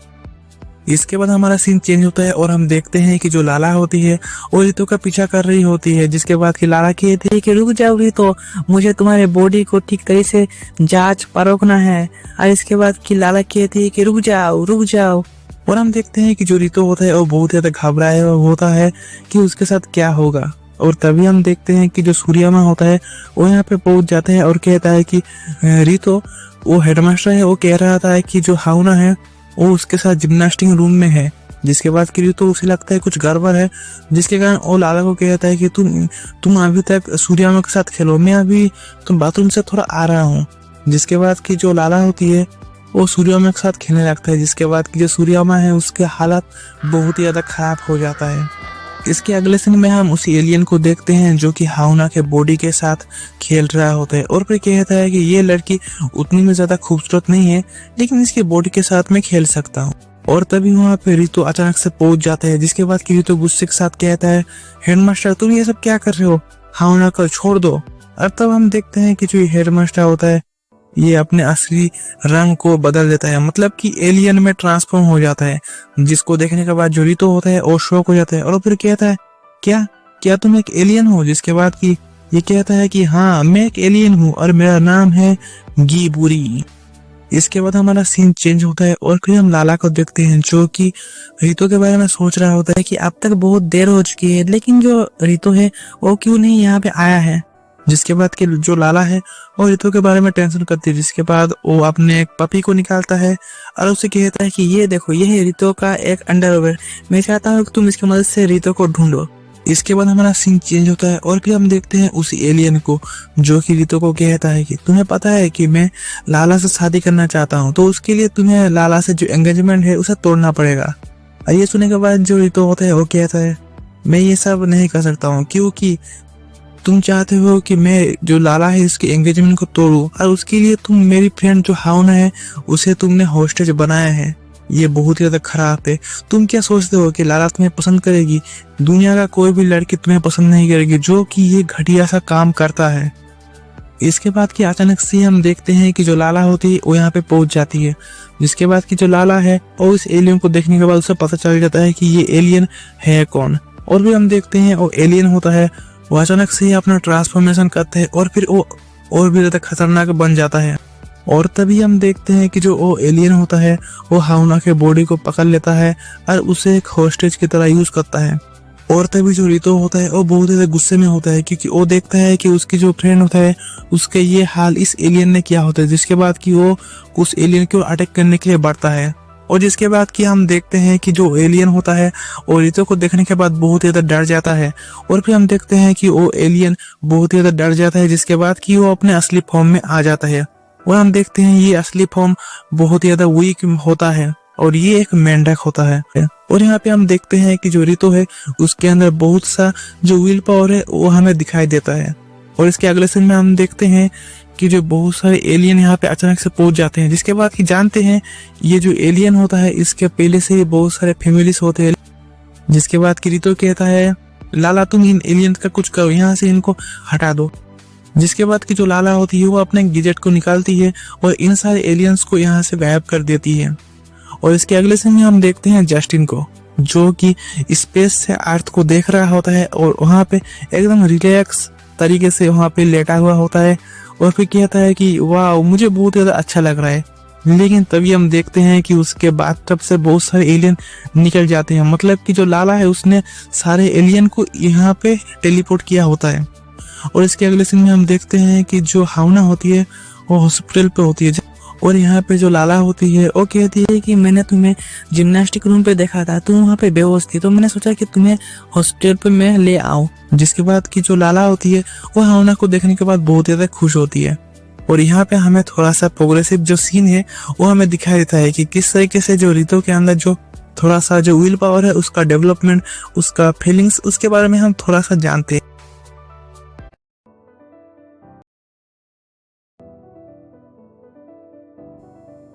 [SPEAKER 1] इसके बाद हमारा सीन चेंज होता है और हम देखते हैं कि जो लाला होती है वो रितो का पीछा कर रही होती है। जिसके बाद कि लाला कहती है कि रुक जाओ रितो, मुझे तुम्हारे बॉडी को ठीक तरह से जांच परखना है। और इसके बाद कि लाला कहती है कि रुक जाओ। और हम देखते हैं कि जो रितो होता है वो बहुत ज्यादा घबराया होता है कि उसके साथ क्या होगा। और तभी हम देखते हैं कि जो सूर्यमा होता है वो यहाँ पे पहुंच जाता है और कहता है कि रितो, वो हेडमास्टर है वो कह रहा था कि जो हाउना है वो उसके साथ जिम्नास्टिक रूम में है। जिसके बाद कि रितो उसे लगता है कुछ गड़बड़ है, जिसके कारण वो लाला को कहता है कि तुम अभी तक सूर्यमा के साथ खेलो, मैं अभी तुम बाथरूम से थोड़ा आ रहा हूँ। जिसके बाद कि जो लाला होती है वो सूर्यमा के साथ खेलने लगता है, जिसके बाद कि जो सूर्यमा है उसके हालत बहुत ही ज्यादा खराब हो जाता है। इसके अगले सीन में हम उसी एलियन को देखते हैं जो कि हाउना के बॉडी के साथ खेल रहा होता है और फिर कहता है कि ये लड़की उतनी में ज्यादा खूबसूरत नहीं है, लेकिन इसकी बॉडी के साथ मैं खेल सकता हूँ। और तभी वहाँ पे रितो अचानक से पहुंच जाता है, जिसके बाद कि रितो गुस्से के साथ कहता है, हेडमास्टर तुम ये सब क्या कर रहे हो, हाउना को छोड़ दो। और तब हम देखते हैं कि जो हेडमास्टर होता है ये अपने असली रंग को बदल देता है, मतलब कि एलियन में ट्रांसफॉर्म हो जाता है। जिसको देखने के बाद जो रितो होता है वो शॉक हो जाता है और फिर कहता है, क्या तुम एक एलियन हो। जिसके बाद कि ये कहता है कि हाँ मैं एक एलियन हूँ और मेरा नाम है गीबुरी। इसके बाद हमारा सीन चेंज होता है और फिर हम लाला को देखते हैं जो कि रितो के बारे में सोच रहा होता है कि अब तक बहुत देर हो चुकी है, लेकिन जो रितो है वो क्यों नहीं यहाँ पे आया है। जिसके बाद कि जो लाला है वो रितो के बारे में टेंशन करती है। जिसके बाद वो अपने एक पपी को निकालता है और उसे कहता है कि ये देखो, ये है रितो का एक अंडरवेयर, मैं चाहता हूँ कि तुम इसकी मदद से रितो को ढूंढो। इसके बाद हमारा सीन चेंज होता है और फिर हम देखते हैं उस एलियन को जो कि रितो को कहता है कि तुम्हें पता है कि मैं लाला से शादी करना चाहता हूँ, तो उसके लिए तुम्हें लाला से जो एंगेजमेंट है उसे तोड़ना पड़ेगा। और ये सुनने के बाद जो रितो होता है वो कहता है मैं ये सब नहीं कर सकता हूँ, क्योंकि तुम चाहते हो कि मैं जो लाला है इसके एंगेजमेंट को तोड़ूं, और उसके लिए तुम मेरी फ्रेंड जो हाउना है उसे तुमने हॉस्टेज बनाया है। ये बहुत ही ज्यादा खराब है। तुम क्या सोचते हो कि लाला तुम्हें पसंद करेगी? दुनिया का कोई भी लड़की तुम्हें पसंद नहीं करेगी जो कि ये घटिया सा काम करता है। इसके बाद कि अचानक से हम देखते हैं कि जो लाला होती है वो यहाँ पे पहुंच जाती है। जिसके बाद कि जो लाला है और इस एलियन को देखने के बाद उसे पता चल जाता है कि ये एलियन है कौन। और भी हम देखते हैं वो एलियन होता है, वो अचानक से ही अपना ट्रांसफॉर्मेशन करता है और फिर वो और भी ज्यादा खतरनाक बन जाता है। और तभी हम देखते हैं कि जो वो एलियन होता है वो हाउना के बॉडी को पकड़ लेता है और उसे एक हॉस्टेज की तरह यूज करता है। और तभी जो रितो होता है वो बहुत ज्यादा गुस्से में होता है, क्योंकि वो देखता है कि उसकी जो फ्रेंड होता है उसके ये हाल इस एलियन ने किया होता है। जिसके बाद कि वो उस एलियन को अटैक करने के लिए बढ़ता है। और जिसके बाद कि हम देखते हैं कि जो एलियन होता है वो रितो को देखने के बाद बहुत ज्यादा डर जाता है। और फिर हम देखते हैं कि वो एलियन बहुत ज्यादा डर जाता है, जिसके बाद कि वो अपने असली फॉर्म में आ जाता है। और हम देखते हैं ये असली फॉर्म बहुत ज्यादा वीक होता है और ये एक मेंढक होता है। और यहाँ पे हम देखते हैं कि जो रितो है उसके अंदर बहुत सा जो विल पावर है वो हमें दिखाई देता है। और इसके अगले सीन में हम देखते हैं कि जो बहुत सारे एलियन यहाँ पे अचानक से पहुंच जाते हैं। जिसके बाद कि जानते हैं ये जो एलियन होता है इसके पहले से ही बहुत सारे फैमिलीज होते हैं। जिसके बाद कि रितो कहता है लाला तुम इन एलियन का कुछ करो, यहाँ से इनको हटा दो। जिसके बाद कि जो लाला होती है वो अपने गैजेट को निकालती है और इन सारे एलियंस को यहाँ से गायब कर देती है। और इसके अगले सीन में हम देखते हैं जस्टिन को, जो कि स्पेस से अर्थ को देख रहा होता है और वहाँ पे एकदम रिलैक्स तरीके से वहाँ पे लेटा हुआ होता है। और फिर कहता है कि वाह मुझे बहुत ज्यादा अच्छा लग रहा है। लेकिन तभी हम देखते हैं कि उसके बाथटब से बहुत सारे एलियन निकल जाते हैं। मतलब कि जो लाला है उसने सारे एलियन को यहाँ पे टेलीपोर्ट किया होता है। और इसके अगले सीन में हम देखते हैं कि जो हाउना होती है वो हॉस्पिटल पे होती है। और यहाँ पे जो लाला होती है वो कहती है कि मैंने तुम्हें जिम्नास्टिक रूम पे देखा था, तुम वहाँ पे बेहोश थी, तो मैंने सोचा कि तुम्हें हॉस्पिटल पे मैं ले आऊं। जिसके बाद कि जो लाला होती है वो हाउना को देखने के बाद बहुत ज्यादा खुश होती है। और यहाँ पे हमें थोड़ा सा प्रोग्रेसिव जो सीन है वो हमें दिखाई देता है कि किस तरीके से जो रितो के अंदर जो थोड़ा सा जो विल पावर है उसका डेवलपमेंट, उसका फीलिंग्स, उसके बारे में हम थोड़ा सा जानते हैं।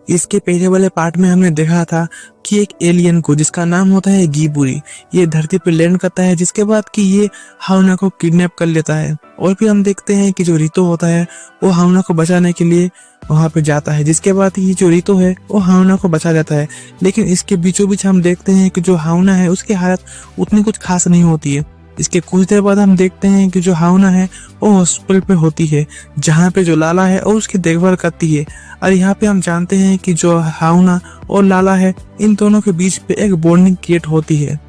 [SPEAKER 1] इसके पहले वाले पार्ट में हमने देखा था कि एक एलियन को जिसका नाम होता है गीबुरी ये धरती पर लैंड करता है। जिसके बाद कि ये हाउना को किडनैप कर लेता है। और फिर हम देखते हैं कि जो रितो होता है वो हाउना को बचाने के लिए वहां पे जाता है। जिसके बाद ये जो रितो है वो हाउना को बचा जाता है। लेकिन इसके बीचों बीच हम देखते हैं कि जो हाउना है उसकी हालत उतनी कुछ खास नहीं होती है। इसके कुछ देर बाद हम देखते हैं कि जो हाउना है वो हॉस्पिटल पे होती है, जहाँ पे जो लाला है और उसकी देखभाल करती है। और यहाँ पे हम जानते हैं कि जो हाउना और लाला है इन दोनों के बीच पे एक बॉन्डिंग क्रिएट होती है।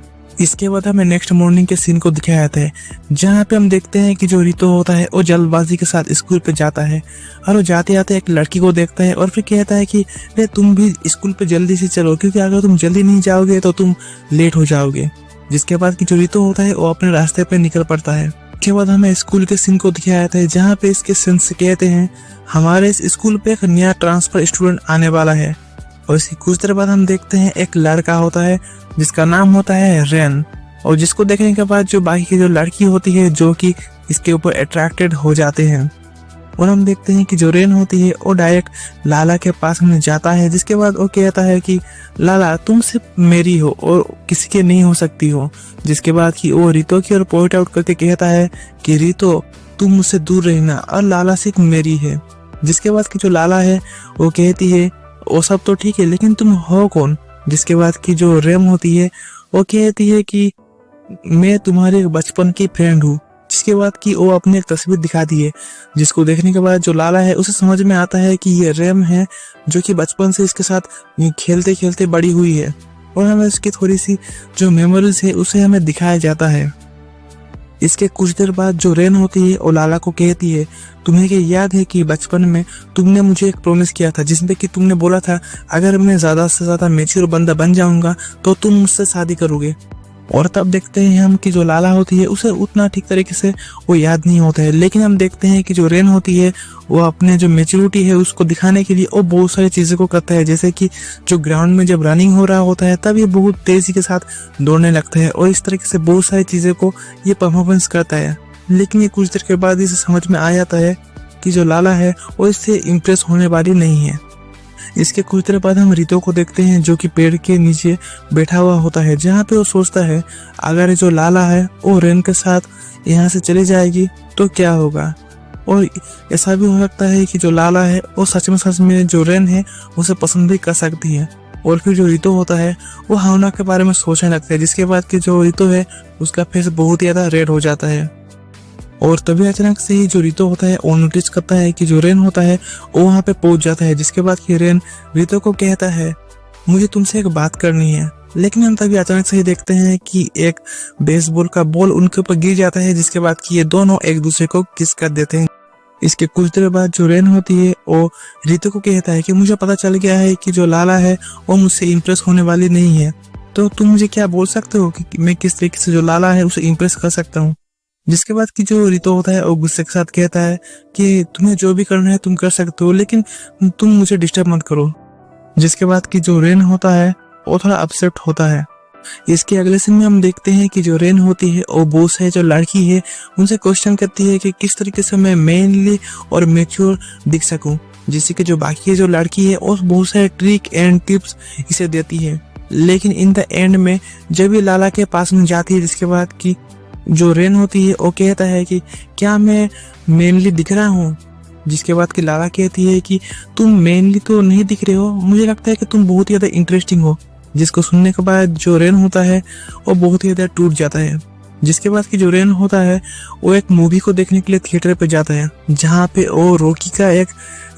[SPEAKER 1] इसके बाद हमें नेक्स्ट मॉर्निंग के सीन को दिखाया जाता है, जहाँ पे हम देखते हैं कि जो रितो होता है वो जल्दबाजी के साथ स्कूल पे जाता है और वो जाते जाते एक लड़की को देखता है और फिर कहता है कि रे तुम भी स्कूल पे जल्दी से चलो, क्योंकि अगर तुम जल्दी नहीं जाओगे तो तुम लेट हो जाओगे। जिसके बाद कि जो रितो होता है वो अपने रास्ते पे निकल पड़ता है। उसके बाद हमें स्कूल के सीन को दिखाया जाता है, जहाँ पे इसके सेंस कहते हैं हमारे इस स्कूल पे एक नया ट्रांसफर स्टूडेंट आने वाला है। और इसकी कुछ देर बाद हम देखते हैं एक लड़का होता है जिसका नाम होता है रेन। और जिसको देखने के बाद जो बाकी की जो लड़की होती है जो कि इसके ऊपर अट्रैक्टेड हो जाते हैं। और हम देखते हैं कि जो रेन होती है वो डायरेक्ट लाला के पास में जाता है। जिसके बाद वो कहता है कि लाला तुम सिर्फ मेरी हो और किसी के नहीं हो सकती हो। जिसके बाद कि वो रितो की ओर पॉइंट आउट करके कहता है कि रितो तुम मुझसे दूर रहना और लाला सिर्फ मेरी है। जिसके बाद कि जो लाला है वो कहती है वो सब तो ठीक है लेकिन तुम हो कौन। जिसके बाद कि जो रेम होती है वो कहती है कि मैं तुम्हारे बचपन की फ्रेंड हूँ। जिसके बाद कि वो अपनी एक तस्वीर दिखाती है, जिसको देखने के बाद जो लाला है उसे समझ में आता है कि ये रेम है जो कि बचपन से इसके साथ खेलते खेलते बड़ी हुई है। और हमें इसकी थोड़ी सी जो मेमोरीज है उसे हमें दिखाया जाता है। इसके कुछ देर बाद जो रेन होती है वो लाला को कहती है तुम्हें क्या याद है कि बचपन में तुमने मुझे एक प्रॉमिस किया था, जिसमें कि तुमने बोला था अगर मैं ज्यादा से ज्यादा मैच्योर बंदा बन जाऊंगा तो तुम मुझसे शादी करोगे। और तब देखते हैं हम कि जो लाला होती है उसे उतना ठीक तरीके से वो याद नहीं होता है, लेकिन हम देखते हैं कि जो रेन होती है वो अपने जो मेच्योरिटी है उसको दिखाने के लिए वो बहुत सारी चीज़ों को करता है। जैसे कि जो ग्राउंड में जब रनिंग हो रहा होता है तब ये बहुत तेज़ी के साथ दौड़ने लगता है और इस तरीके से बहुत सारी चीज़ों को ये परफॉर्मेंस करता है। लेकिन ये कुछ देर के बाद इसे समझ में आ जाता है कि जो लाला है वो इससे इम्प्रेस होने वाली नहीं है। इसके कुछ देर बाद हम रितो को देखते हैं जो कि पेड़ के नीचे बैठा हुआ होता है, जहाँ पे वो सोचता है अगर जो लाला है वो रेन के साथ यहाँ से चली जाएगी तो क्या होगा। और ऐसा भी हो सकता है कि जो लाला है वो सच में जो रेन है उसे पसंद भी कर सकती है। और फिर जो रितो होता है वो हावना के बारे में सोचने लगता है, जिसके बाद कि जो रितो है उसका फेस बहुत ही ज़्यादा रेड हो जाता है। और तभी अचानक से ही जो रितो होता है वो नोटिस करता है कि जो रेन होता है वो वहाँ पे पहुंच जाता है, जिसके बाद कि रेन रितो को कहता है मुझे तुमसे एक बात करनी है। लेकिन हम तभी अचानक से ही देखते हैं कि एक बेसबॉल का बॉल उनके ऊपर गिर जाता है, जिसके बाद कि ये दोनों एक दूसरे को किस कर देते हैं। इसके कुछ देर बाद जो रेन होती है वो रितो को कहता है कि मुझे पता चल गया है कि जो लाला है वो मुझसे इम्प्रेस होने वाली नहीं है, तो तुम मुझे क्या बोल सकते हो कि मैं किस तरीके से जो लाला है उसे इम्प्रेस कर सकता हूँ। जिसके बाद कि जो रितो होता है वो गुस्से के साथ कहता है कि तुम्हें जो भी करना है तुम कर सकते हो, लेकिन तुम मुझे डिस्टर्ब मत करो। जिसके बाद कि जो रेन होता है वो थोड़ा अपसेट होता है। इसके अगले सीन में हम देखते हैं कि जो रेन होती है वो बोस है जो लड़की है उनसे क्वेश्चन करती है कि किस तरीके से मैं मेनली और मैच्योर दिख सकूं, जिससे कि जो बाकी जो लड़की है वो बहुत सारे ट्रिक एंड टिप्स इसे देती है। लेकिन इन द एंड में जब ये लाला के पास में जाती है, जिसके बाद कि जो रेन होती है वो कहता है कि क्या मैं मेनली दिख रहा हूँ। जिसके बाद कि लाला कहती है कि तुम मेनली तो नहीं दिख रहे हो, मुझे लगता है कि तुम बहुत ही ज़्यादा इंटरेस्टिंग हो। जिसको सुनने के बाद जो रेन होता है वो बहुत ही ज़्यादा टूट जाता है। जिसके बाद कि जो रेन होता है वो एक मूवी को देखने के लिए थिएटर पे जाता है, जहाँ पे वो रॉकी का एक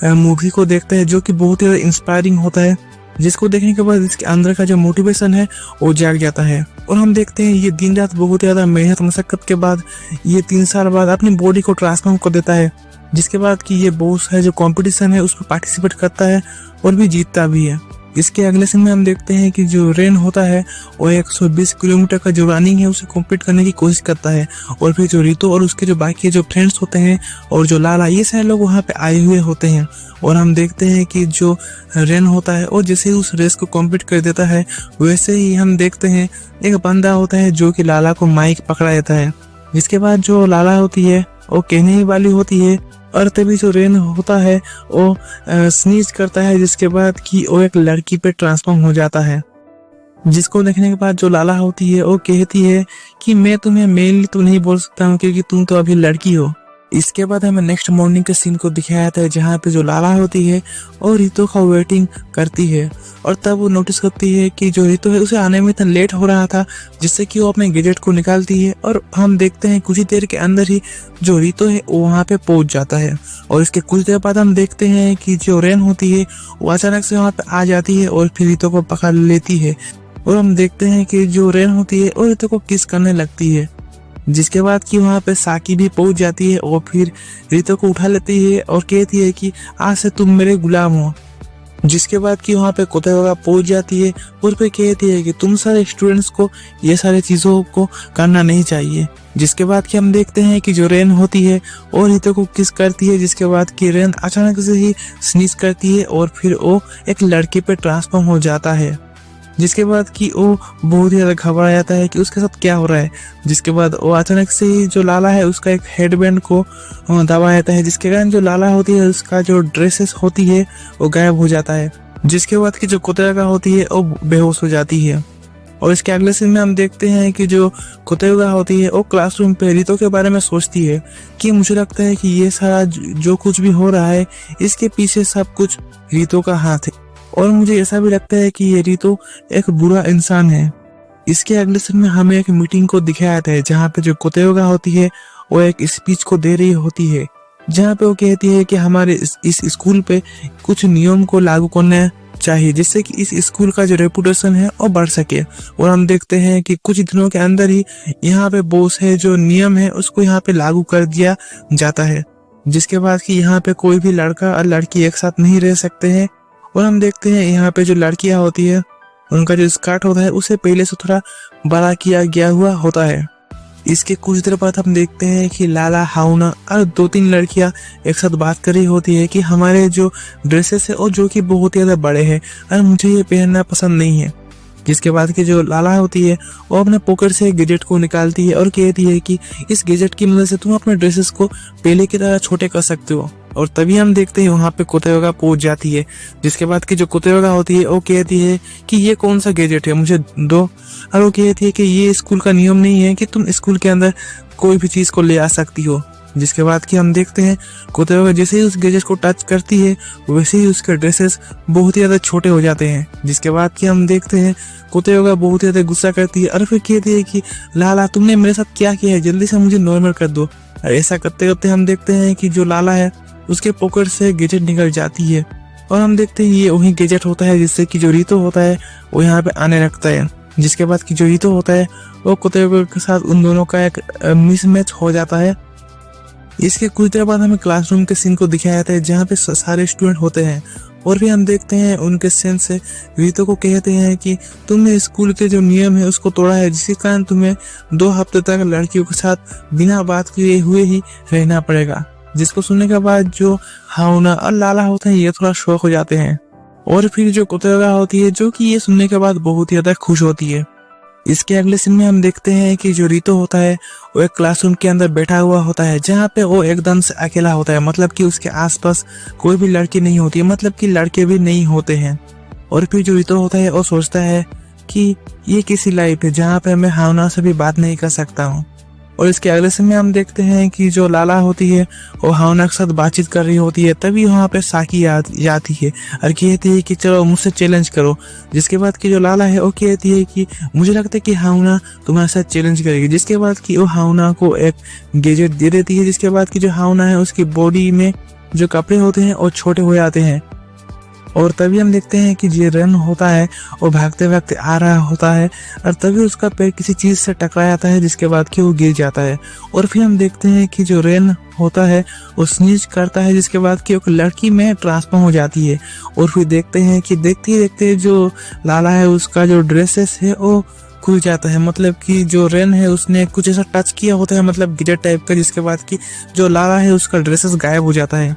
[SPEAKER 1] मूवी को देखता है जो कि बहुत ही ज़्यादा इंस्पायरिंग होता है, जिसको देखने के बाद इसके अंदर का जो मोटिवेशन है वो जाग जाता है। और हम देखते हैं ये दिन रात बहुत ज़्यादा मेहनत मशक्कत के बाद ये 3 साल बाद अपनी बॉडी को ट्रांसफॉर्म कर देता है। जिसके बाद कि ये बॉस है जो कंपटीशन है उस पर पार्टिसिपेट करता है और भी जीतता भी है। इसके अगले सीन में हम देखते हैं कि जो रेन होता है वो 120 किलोमीटर का जो रनिंग है उसे कंप्लीट करने की कोशिश करता है। और फिर जो रितो और उसके जो बाकी जो फ्रेंड्स होते हैं और जो लाला, ये सारे लोग वहाँ पे आए हुए होते हैं। और हम देखते हैं कि जो रेन होता है और जैसे ही उस रेस को कंप्लीट कर देता है वैसे ही हम देखते हैं एक बंदा होता है जो कि लाला को माइक पकड़ा देता है। जिसके बाद जो लाला होती है वो कहने ही वाली होती है और तभी जो रेन होता है वो स्नीज करता है, जिसके बाद कि वो एक लड़की पे ट्रांसफॉर्म हो जाता है। जिसको देखने के बाद जो लाला होती है वो कहती है कि मैं तुम्हें मेनली तो नहीं बोल सकता हूँ क्योंकि तुम तो अभी लड़की हो। इसके बाद हमें नेक्स्ट मॉर्निंग के सीन को दिखाया जाता है, जहाँ पे जो लाला होती है और रितो का वेटिंग करती है। और तब वो नोटिस करती है कि जो रितो है उसे आने में इतना लेट हो रहा था, जिससे कि वो अपने गैजेट को निकालती है। और हम देखते हैं कुछ ही देर के अंदर ही जो रितो है वो वहाँ पे पहुंच जाता है। और इसके कुछ देर बाद हम देखते हैं कि जो रेन होती है वो अचानक से वहाँ पे आ जाती है और फिर रितो को पकड़ लेती है। और हम देखते हैं कि जो रेन होती है और रितो को किस करने लगती है। जिसके बाद कि वहाँ पे साकी भी पहुंच जाती है और फिर रितो को उठा लेती है और कहती है कि आज से तुम मेरे गुलाम हो। जिसके बाद कि वहाँ पे कोतेगा पहुंच जाती है और फिर कहती है कि तुम सारे स्टूडेंट्स को ये सारे चीज़ों को करना नहीं चाहिए। जिसके बाद कि हम देखते हैं कि जो रेन होती है और रितो को किस करती है, जिसके बाद कि रेन अचानक से ही स्नीज करती है और फिर वो एक लड़की पे ट्रांसफॉर्म हो जाता है। जिसके बाद कि वो बहुत ही ज़्यादा घबरा जाता है कि उसके साथ क्या हो रहा है। जिसके बाद वो अचानक से ही जो लाला है उसका एक हेडबैंड को दबा जाता है, जिसके कारण जो लाला होती है उसका जो ड्रेसेस होती है वो गायब हो जाता है। जिसके बाद कि जो कोतेगा होती है वो बेहोश हो जाती है। और इसके अगले सीन में हम देखते हैं कि जो कोतेगा होती है वो क्लासरूम पे रितो के बारे में सोचती है कि मुझे लगता है कि ये सारा जो कुछ भी हो रहा है इसके पीछे सब कुछ रितो का हाथ है। और मुझे ऐसा भी लगता है कि ये रितो एक बुरा इंसान है। इसके अगले सीन में हमें एक मीटिंग को दिखाया जाता है, जहाँ पे जो कोतेगा होती है वो एक स्पीच को दे रही होती है, जहाँ पे वो कहती है कि हमारे इस स्कूल पे कुछ नियम को लागू करना चाहिए जिससे कि इस स्कूल का जो रेपुटेशन है वो बढ़ सके। और हम देखते हैं कि कुछ दिनों के अंदर ही यहाँ पे बॉस है जो नियम है उसको यहाँ पे लागू कर दिया जाता है, जिसके बाद कि यहाँ पे कोई भी लड़का और लड़की एक साथ नहीं रह सकते हैं। और हम देखते हैं यहाँ पे जो लड़कियां होती है उनका जो स्कर्ट होता है उसे पहले से थोड़ा बड़ा किया गया हुआ होता है। इसके कुछ देर बाद हम देखते हैं कि लाला, हाउना और 2-3 लड़कियां एक साथ बात कर रही होती है कि हमारे जो ड्रेसेस है और जो कि बहुत ही ज्यादा बड़े हैं और मुझे ये पहनना पसंद नहीं है। जिसके बाद की जो लाला होती है वो अपने पॉकेट से गैजेट को निकालती है और कहती है कि इस गैजेट की मदद से तुम अपने ड्रेसेस को पहले की तरह छोटे कर सकते हो। और तभी हम देखते हैं वहां पे कोतेयोगा पहुंच जाती है। जिसके बाद की जो कोतेयोगा होती है वो कहती है कि ये कौन सा गैजेट है, मुझे दो। और वो कहती है कि ये स्कूल का नियम नहीं है कि तुम स्कूल के अंदर कोई भी चीज को ले आ सकती हो। जिसके बाद कि हम देखते हैं कोतेयोगा जैसे ही उस गैजेट को टच करती है वैसे ही उसके ड्रेसेस बहुत ही ज्यादा छोटे हो जाते हैं। जिसके बाद कि हम देखते हैं कोतेयोगा बहुत ही ज्यादा गुस्सा करती है और फिर कहती है कि लाला, तुमने मेरे साथ क्या किया है, जल्दी से मुझे नॉर्मल कर दो। और ऐसा करते करते हम देखते हैं कि जो लाला है उसके पॉकेट से गैजेट निकल जाती है और हम देखते हैं ये वही गैजेट होता है जिससे कि जो रीतो होता है वो यहाँ पे आने लगता है। जिसके बाद कि जो रीतो होता है वो कोतेयोगा के साथ उन दोनों का एक मिसमैच हो जाता है। इसके कुछ देर बाद हमें क्लासरूम के सीन को दिखाया जाता है जहाँ पे सारे स्टूडेंट होते हैं और भी हम देखते हैं उनके सेंस से रीतो को कहते हैं कि तुमने स्कूल के जो नियम है उसको तोड़ा है, जिसके कारण तुम्हें 2 हफ्ते तक लड़कियों के साथ बिना बात किए हुए ही रहना पड़ेगा। जिसको सुनने के बाद जो हाउना और लाला होते हैं ये थोड़ा शौक हो जाते हैं और फिर जो कोतेयोगा होती है जो कि ये सुनने के बाद बहुत ही ज्यादा खुश होती है। इसके अगले सीन में हम देखते हैं कि जो रीतो होता है वो एक क्लासरूम के अंदर बैठा हुआ होता है जहाँ पे वो एकदम से अकेला होता है, मतलब कि उसके आसपास कोई भी लड़की नहीं होती है, मतलब कि लड़के भी नहीं होते हैं। और फिर जो रीतो होता है वो सोचता है कि ये किसी लाइफ है जहाँ पे मैं हाउना से भी बात नहीं कर सकता हूँ। और इसके अगले सीन में हम देखते हैं कि जो लाला होती है वो हाउना के साथ बातचीत कर रही होती है। तभी वहाँ पे साकी आती है और कहती है कि चलो मुझसे चैलेंज करो। जिसके बाद की जो लाला है वो कहती है कि मुझे लगता है कि हाउना तुम्हारे साथ चैलेंज करेगी। जिसके बाद की वो हाउना को एक गैजेट दे देती है। जिसके बाद की जो हाउना है उसकी बॉडी में जो कपड़े होते हैं वो छोटे हो जाते हैं। और तभी हम देखते हैं कि जो रेन होता है वो भागते भागते आ रहा होता है और तभी उसका पैर किसी चीज से टकरा जाता है जिसके बाद कि वो गिर जाता है। और फिर हम देखते हैं कि जो रेन होता है वो स्नीज करता है जिसके बाद कि एक लड़की में ट्रांसफॉर्म हो जाती है। और फिर देखते हैं कि देखते ही देखते जो लाला है उसका जो ड्रेसेस है वो खुल जाता है, मतलब कि जो रेन है उसने कुछ ऐसा टच किया होता है, मतलब गिटर टाइप का, जिसके बाद कि जो लाला है उसका ड्रेसेस गायब हो जाता है।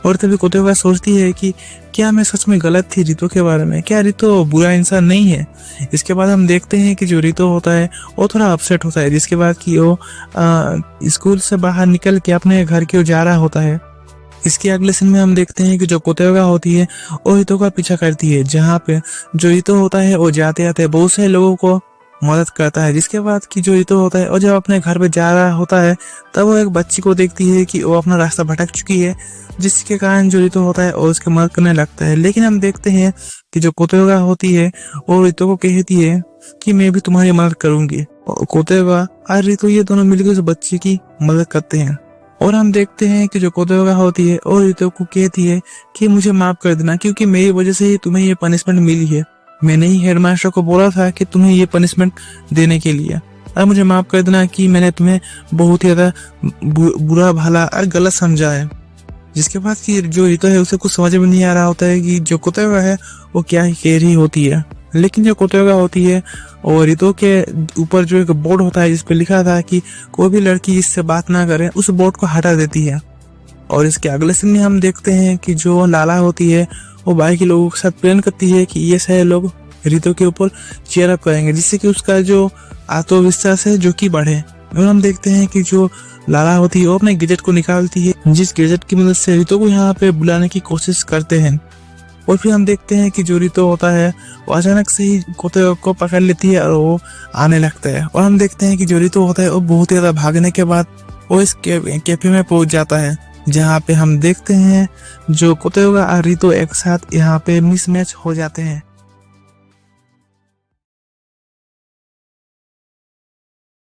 [SPEAKER 1] और तभी कोतेयोगा सोचती है कि क्या मैं सच में गलत थी रीतो के बारे में, क्या रीतो बुरा इंसान नहीं है। इसके बाद हम देखते हैं कि जो रीतो होता है वो थोड़ा अपसेट होता है। जिसके बाद कि वो स्कूल से बाहर निकल के अपने घर की ओर जा रहा होता है। इसके अगले सीन में हम देखते हैं कि जो कोतेयोगा होती है वो रीतो का पीछा करती है, जहाँ पे जो रीतो होता है वो जाते जाते बहुत से लोगों को मदद करता है। जिसके बाद कि जो रीतो होता है और जब अपने घर पे जा रहा होता है तब वो एक बच्ची को देखती है कि वो अपना रास्ता भटक चुकी है, जिसके कारण जो रीतो होता है वो उसकी मदद करने लगता है। लेकिन हम देखते हैं कि जो कोतेयोगा होती है वो रीतो को कहती है कि मैं भी तुम्हारी मदद करूंगी। कोतेयोगा और रीतो ये दोनों मिलकर उस बच्ची की मदद करते हैं। और हम देखते हैं कि जो कोतेयोगा होती है और रीतो को कहती है कि मुझे माफ कर देना, क्योंकि मेरी वजह से ही तुम्हें ये पनिशमेंट मिली है। मैंने ही हेडमास्टर को बोला था कि तुम्हें ये पनिशमेंट देने के लिए, और मुझे माफ कर देना कि मैंने तुम्हें बहुत ही ज्यादा बुरा भला और गलत समझा है। जिसके बाद कि जो रीतो है उसे कुछ समझ में नहीं आ रहा होता है कि जो कोतेयोगा है वो क्या ही कह रही होती है। लेकिन जो कोतेयोगा होती है और रीतो के ऊपर जो एक बोर्ड होता है जिसपे लिखा था कि कोई भी लड़की इससे बात ना करे, उस बोर्ड को हटा देती है। और इसके अगले सीन में हम देखते हैं कि जो लाला होती है वो बाकी लोगों के साथ प्लान करती है कि ये सारे लोग रीतो के ऊपर चीयर अप करेंगे, जिससे कि उसका जो आत्मविश्वास है जो कि बढ़े। और हम देखते हैं कि जो लाला होती है वो अपने गैजेट को निकालती है, जिस गैजेट की मदद से रीतो को यहाँ पे बुलाने की कोशिश करते हैं। और फिर हम देखते हैं कि जो रीतो होता है वो अचानक से ही कोतेयोगा को पकड़ लेती है और वो आने लगता है। और हम देखते हैं कि जो रीतो होता है वो बहुत ही ज्यादा भागने के बाद वो इस कैफे में पहुंच जाता है, जहाँ पे हम देखते हैं जो कोतेयोगा और रीतो एक साथ यहाँ पे मिसमैच हो जाते हैं।